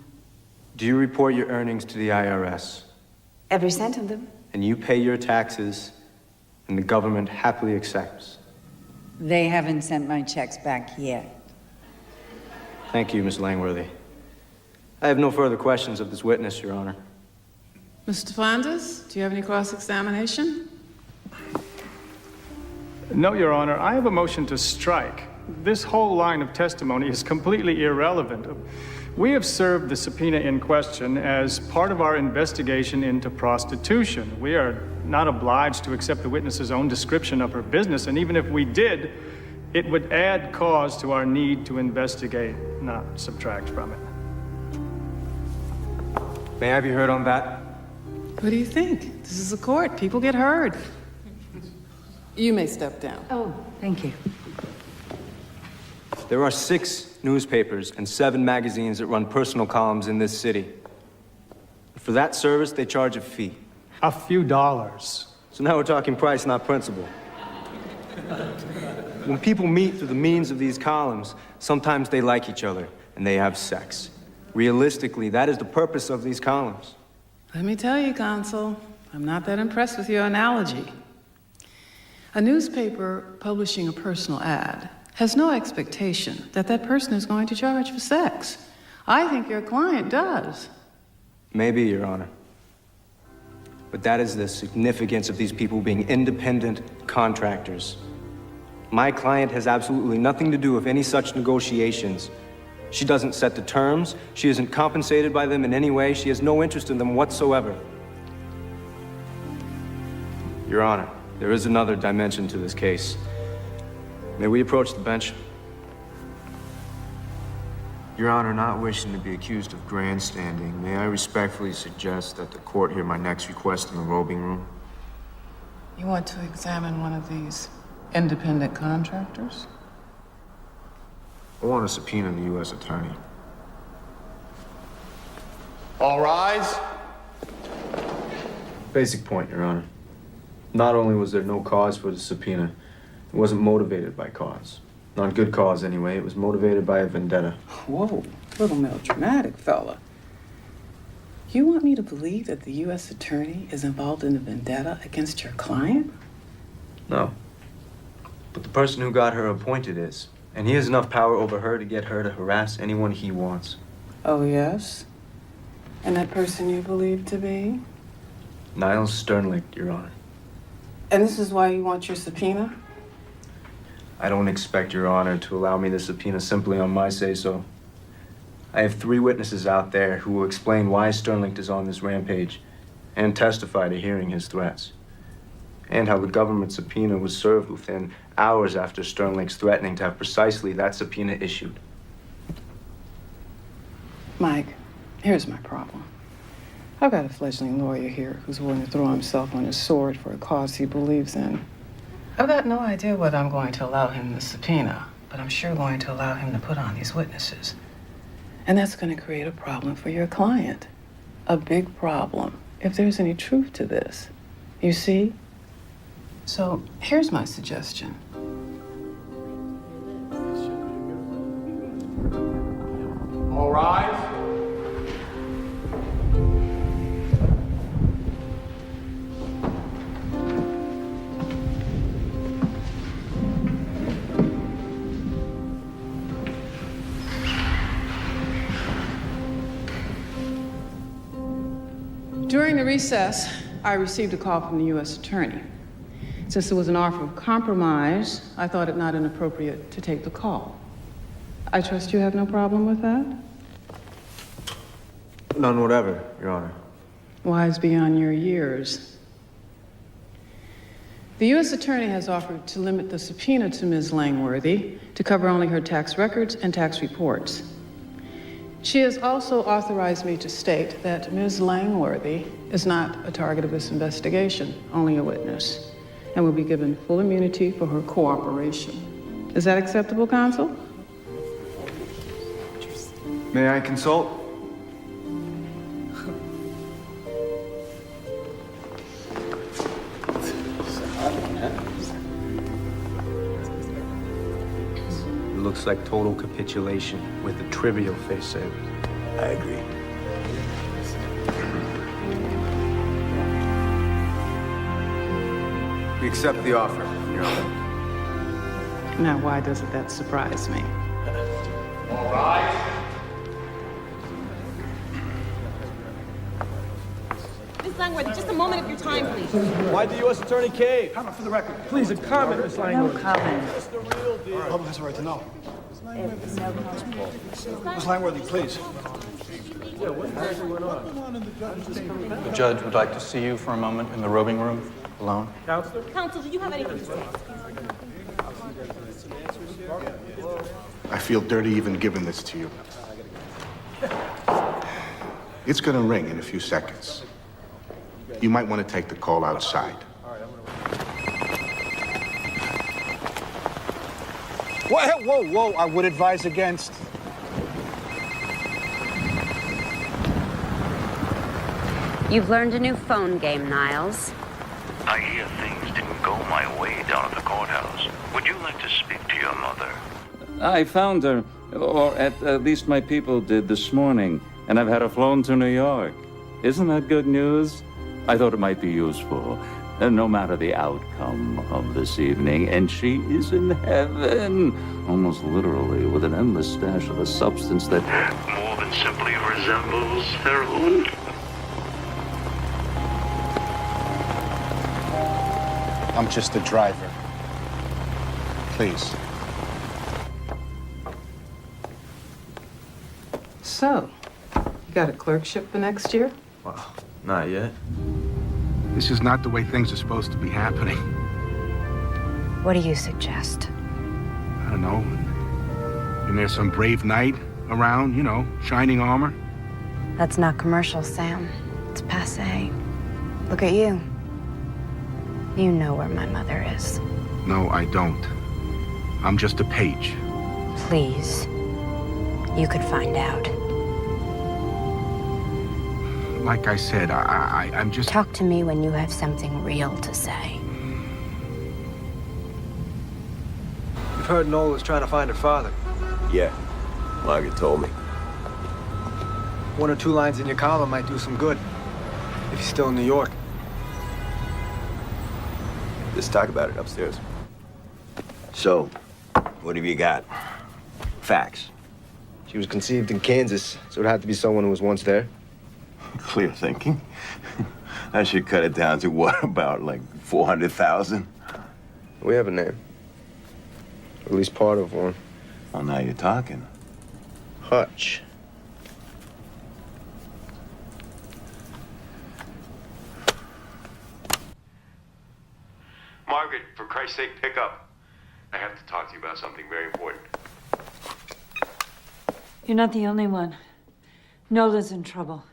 Do you report your earnings to the IRS? Every cent of them. And you pay your taxes, and the government happily accepts? They haven't sent my checks back yet. Thank you, Miss Langworthy. I have no further questions of this witness, Your Honor. Mr. Flanders, do you have any cross-examination? No, Your Honor. I have a motion to strike. This whole line of testimony is completely irrelevant. We have served the subpoena in question as part of our investigation into prostitution. We are not obliged to accept the witness's own description of her business, and even if we did, it would add cause to our need to investigate, not subtract from it. May I be heard on that? What do you think? This is a court. People get heard. You may step down. Oh, thank you. There are 6 newspapers and 7 magazines that run personal columns in this city. For that service, they charge a fee. A few dollars. So now we're talking price, not principle. When people meet through the means of these columns, sometimes they like each other and they have sex. Realistically, that is the purpose of these columns. Let me tell you, Consul, I'm not that impressed with your analogy. A newspaper publishing a personal ad has no expectation that that person is going to charge for sex. I think your client does. Maybe, Your Honor. But that is the significance of these people being independent contractors. My client has absolutely nothing to do with any such negotiations. She doesn't set the terms. She isn't compensated by them in any way. She has no interest in them whatsoever. Your Honor, there is another dimension to this case. May we approach the bench? Your Honor, not wishing to be accused of grandstanding, may I respectfully suggest that the court hear my next request in the robing room? You want to examine one of these independent contractors? I want to subpoena the U.S. Attorney. All rise. Basic point, Your Honor. Not only was there no cause for the subpoena, it wasn't motivated by cause. Not good cause, anyway. It was motivated by a vendetta. Whoa, little melodramatic, fella. You want me to believe that the U.S. Attorney is involved in a vendetta against your client? No. But the person who got her appointed is. And he has enough power over her to get her to harass anyone he wants. Oh, yes? And that person you believe to be? Niles Sternlicht, Your Honor. And this is why you want your subpoena? I don't expect Your Honor to allow me the subpoena simply on my say-so. I have 3 witnesses out there who will explain why Sternlicht is on this rampage and testify to hearing his threats. And how the government subpoena was served within hours after Sternlicht's threatening to have precisely that subpoena issued. Mike, here's my problem. I've got a fledgling lawyer here who's willing to throw himself on his sword for a cause he believes in. I've got no idea whether I'm going to allow him the subpoena, but I'm sure going to allow him to put on these witnesses. And that's going to create a problem for your client. A big problem, if there's any truth to this. You see? So here's my suggestion. All rise. During the recess, I received a call from the U.S. Attorney. Since there was an offer of compromise, I thought it not inappropriate to take the call. I trust you have no problem with that? None whatever, Your Honor. Wise beyond your years. The U.S. Attorney has offered to limit the subpoena to Ms. Langworthy to cover only her tax records and tax reports. She has also authorized me to state that Ms. Langworthy is not a target of this investigation, only a witness, and will be given full immunity for her cooperation. Is that acceptable, counsel? May I consult? It looks like total capitulation with a trivial face save. I agree. We accept the offer, Your Honor. Now, why doesn't that surprise me? All rise. Miss Langworthy, just a moment of your time, please. Why the U.S. Attorney cave? Comment for the record. Please, a comment, Miss Langworthy. No comment. That's the real deal. The public has a right to know. Miss Langworthy, please. Yeah, what exactly went on? The judge would like to see you for a moment in the robing room, alone. Counselor? Counsel, do you have anything to say? I feel dirty even giving this to you. It's gonna ring in a few seconds. You might want to take the call outside. Whoa, I would advise against. You've learned a new phone game, Niles. I hear things didn't go my way down at the courthouse. Would you like to speak to your mother? I found her, or at least my people did this morning, and I've had her flown to New York. Isn't that good news? I thought it might be useful, no matter the outcome of this evening. And she is in heaven, almost literally, with an endless stash of a substance that More than simply resembles heroin? I'm just a driver. Please. So, you got a clerkship for next year? Well, not yet. This is not the way things are supposed to be happening. What do you suggest? I don't know. And there's some brave knight around, you know, shining armor. That's not commercial, Sam. It's passé. Look at you. You know where my mother is. No, I don't. I'm just a page. Please. You could find out. Like I said, I'm just... Talk to me when you have something real to say. You've heard Nola was trying to find her father. Yeah, Margaret told me. 1 or 2 lines in your column might do some good. If he's still in New York. Let's talk about it upstairs. So, what have you got? Facts. She was conceived in Kansas, so it'd have to be someone who was once there. Clear thinking. I should cut it down to what, about like 400,000? We have a name. At least part of one. Well, now you're talking. Hutch. Margaret, for Christ's sake, pick up. I have to talk to you about something very important. You're not the only one. Nola's in trouble.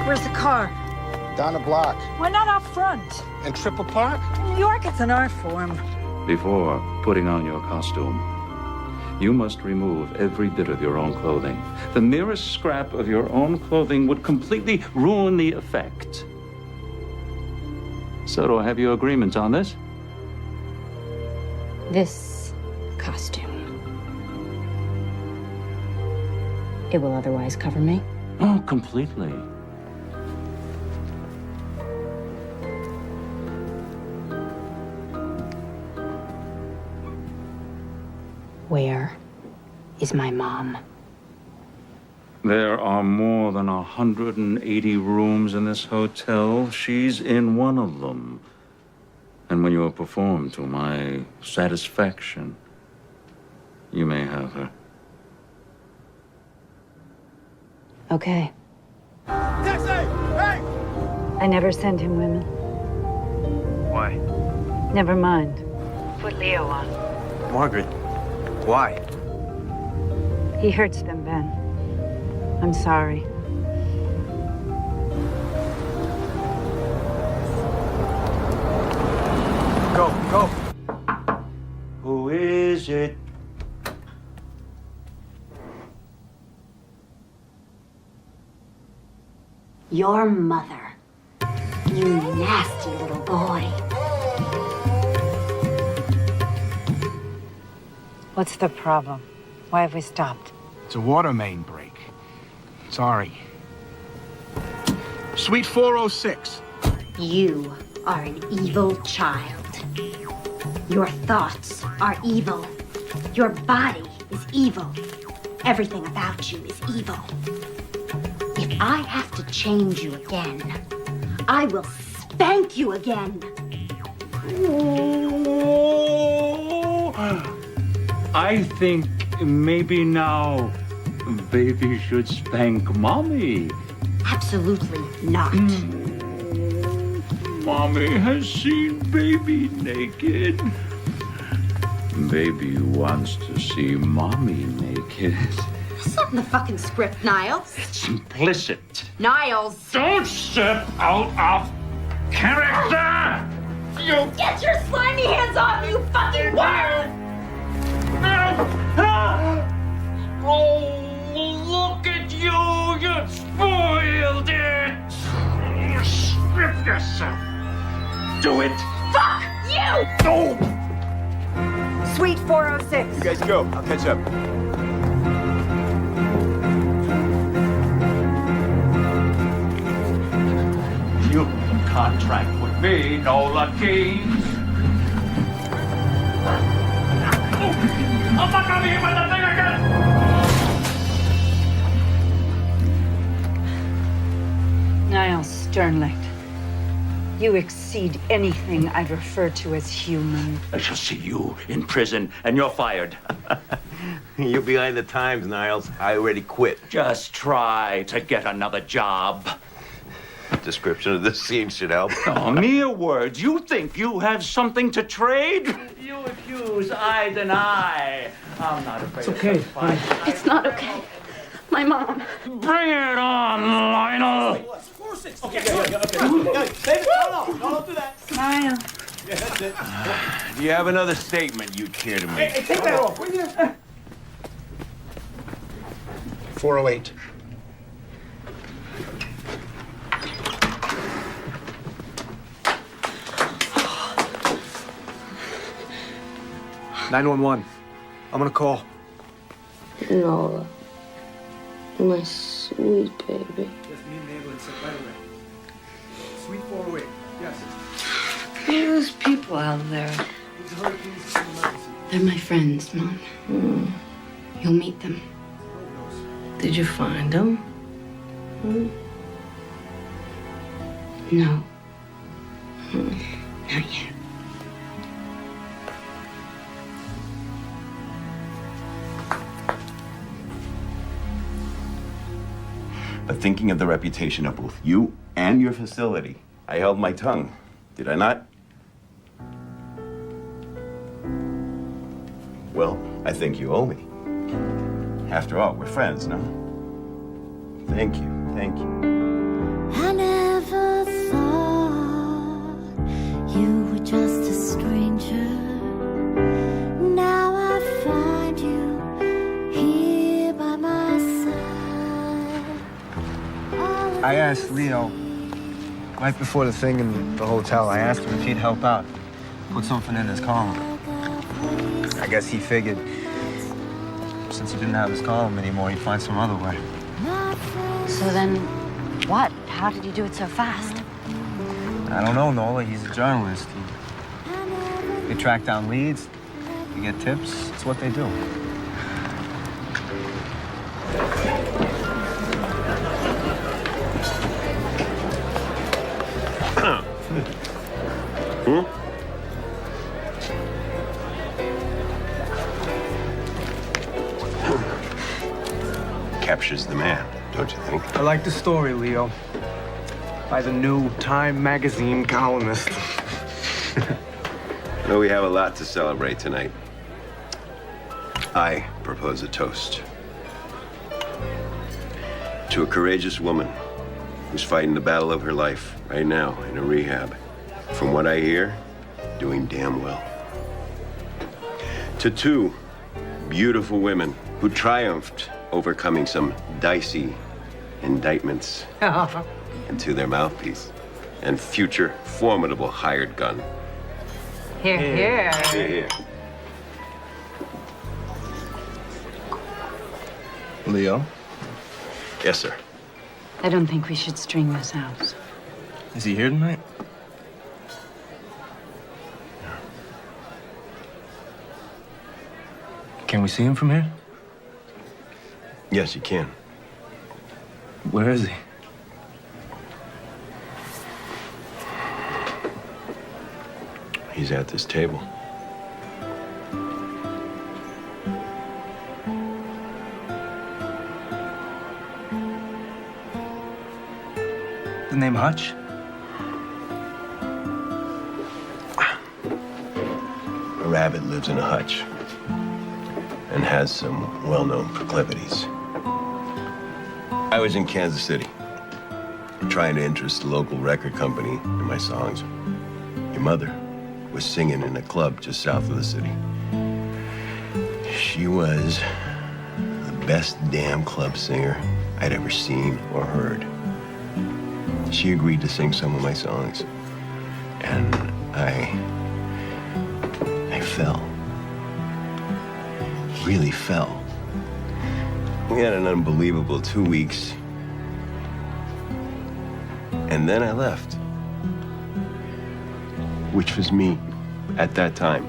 Where's the car? Down the block. Why not out front? In Triple Park? In New York, it's an art form. before putting on your costume, You must remove every bit of your own clothing. The merest scrap of your own clothing would completely ruin the effect. So do I have your agreement on this? This costume. It will otherwise cover me? Oh, completely. Where is my mom? There are more than 180 rooms in this hotel. She's in one of them. And when you have performed to my satisfaction, you may have her. Okay. Taxi! Hey! I never send him women. Why? Never mind. Put Leo on. Margaret, why? He hurts them, Ben. I'm sorry. Go, go. Who is it? Your mother. You nasty little boy. What's the problem? Why have we stopped? It's a water main break. Sorry. Suite 406. You are an evil child. Your thoughts are evil. Your body is evil. Everything about you is evil. If I have to change you again, I will spank you again. I think maybe now baby should spank mommy. Absolutely not. Mommy has seen baby naked. Baby wants to see mommy naked. That's not in the fucking script, Niles. It's implicit. Niles! Don't step out of character! You Get your slimy hands off me, you fucking worm! Oh, look at you! You spoiled it! Strip yourself! Do it! Fuck you! No! Suite 406. You guys go. I'll catch up. You contract with me, Nola Keys. I'm not gonna hit with the thing again! Niles Sternlicht, you exceed anything I'd refer to as human. I shall see you in prison, and you're fired. You're behind the times, Niles. I already quit. Just try to get another job. Description of this scene should help. Oh, mere words. You think you have something to trade? You accuse, I deny. I'm not afraid of okay, fight. It's not okay. My mom. Bring it on, Lionel! Okay. David, don't do that. Smile. Yeah, that's it. Do you have another statement you care to make? Hey, take that off, will you? 408. $911. I'm gonna call. Nola. My sweet baby. Just need an ambulance right away. Suite 408. Yes. Who are those people out there? These are hurricanes. It's an emergency. They're my friends, Mom. You'll meet them. Did you find them? No. Not yet. But thinking of the reputation of both you and your facility, I held my tongue. Did I not? Well, I think you owe me. After all, we're friends, no? Thank you. Thank you. I never thought you were just a stranger. Now I find you I asked Leo, right before the thing in the hotel, I asked him if he'd help out. Put something in his column. I guess he figured since he didn't have his column anymore, he'd find some other way. So then, what? How did he do it so fast? I don't know, Nola. He's a journalist. They track down leads, they get tips. It's what they do. Captures the man, don't you think? I like the story, Leo. By the new Time magazine columnist. Well, we have a lot to celebrate tonight. I propose a toast to a courageous woman who's fighting the battle of her life right now in a rehab. From what I hear, doing damn well. To two beautiful women who triumphed overcoming some dicey indictments. And to their mouthpiece and future formidable hired gun. Here, here. Here, here. Leo? Yes, sir. I don't think we should string this out. Is he here tonight? Can we see him from here? Yes, you can. Where is he? He's at this table. The name Hutch? A rabbit lives in a hutch and has some well-known proclivities. I was in Kansas City, trying to interest the local record company in my songs. Your mother was singing in a club just south of the city. She was the best damn club singer I'd ever seen or heard. She agreed to sing some of my songs, and I fell. Really fell. We had an unbelievable 2 weeks, and then I left. Which was me at that time.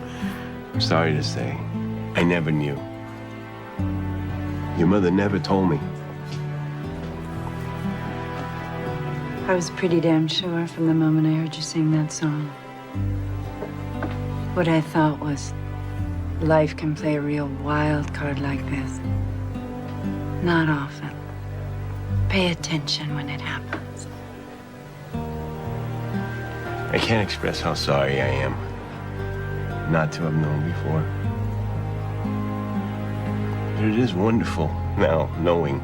I'm sorry to say, I never knew. Your mother never told me. I was pretty damn sure from the moment I heard you sing that song. What I thought was, life can play a real wild card like this. Not often. Pay attention when it happens. I can't express how sorry I am not to have known before. But it is wonderful now knowing.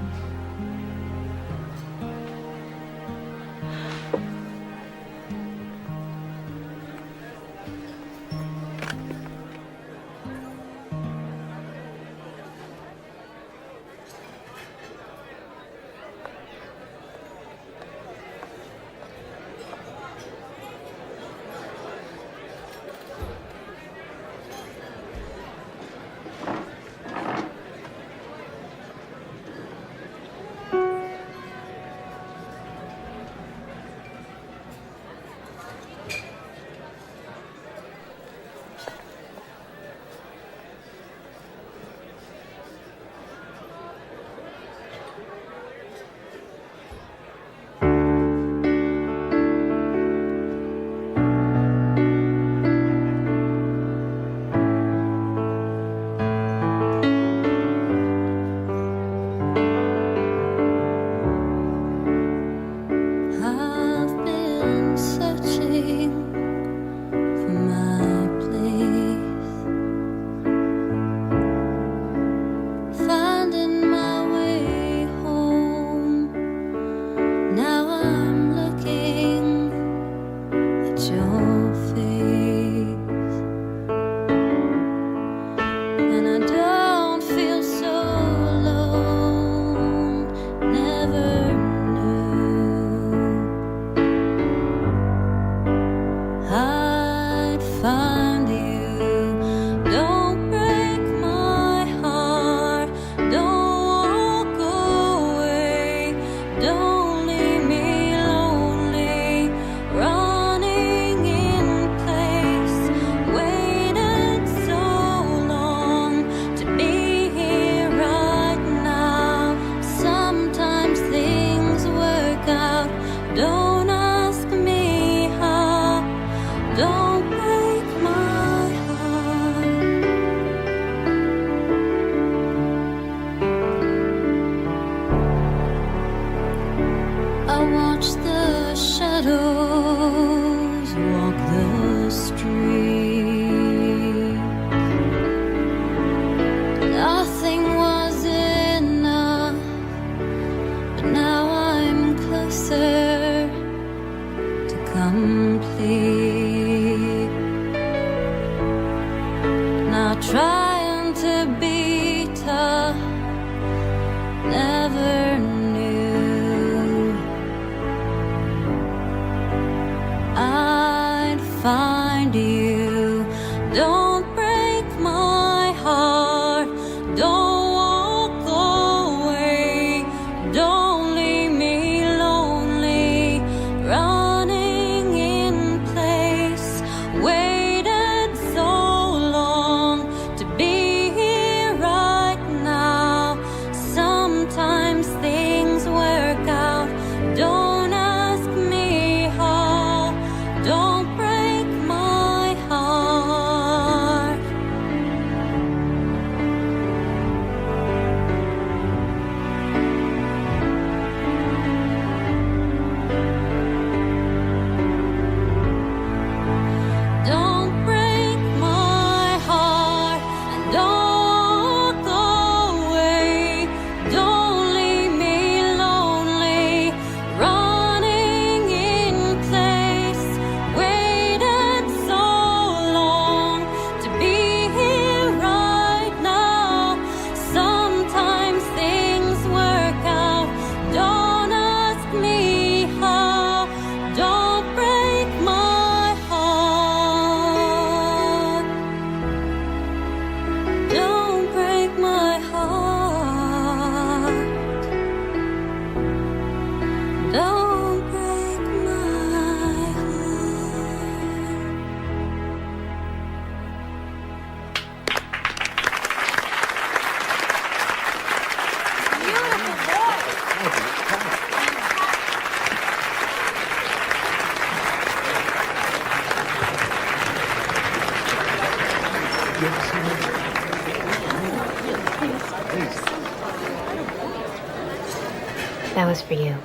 That was for you.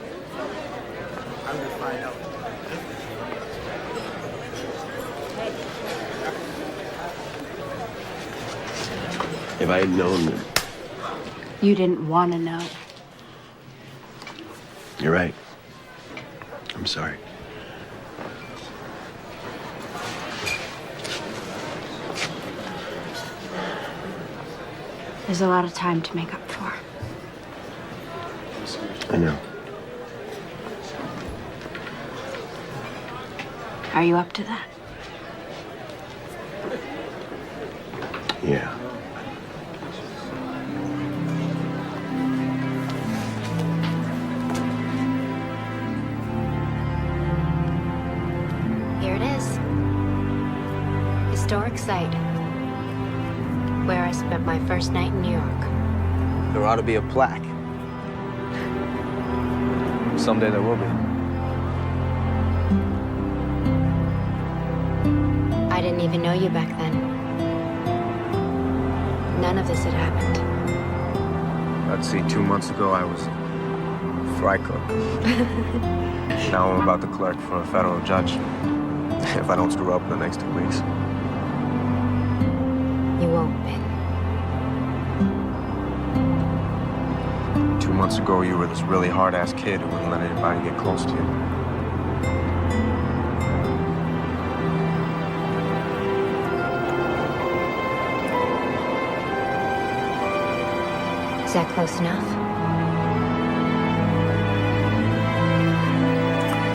I'm gonna find out. If I had known that. You didn't want to know. You're right. I'm sorry. There's a lot of time to make up for. I know. Are you up to that? Yeah. Here it is. Historic site. Where I spent my first night in New York. There ought to be a plaque. Someday there will be. I didn't even know you back then. None of this had happened. Let's see, 2 months ago I was a fry cook. Now I'm about to clerk for a federal judge. If I don't screw up in the next 2 weeks. You won't, Ben. 2 months ago you were this really hard-ass kid who wouldn't let anybody get close to you. Is that close enough?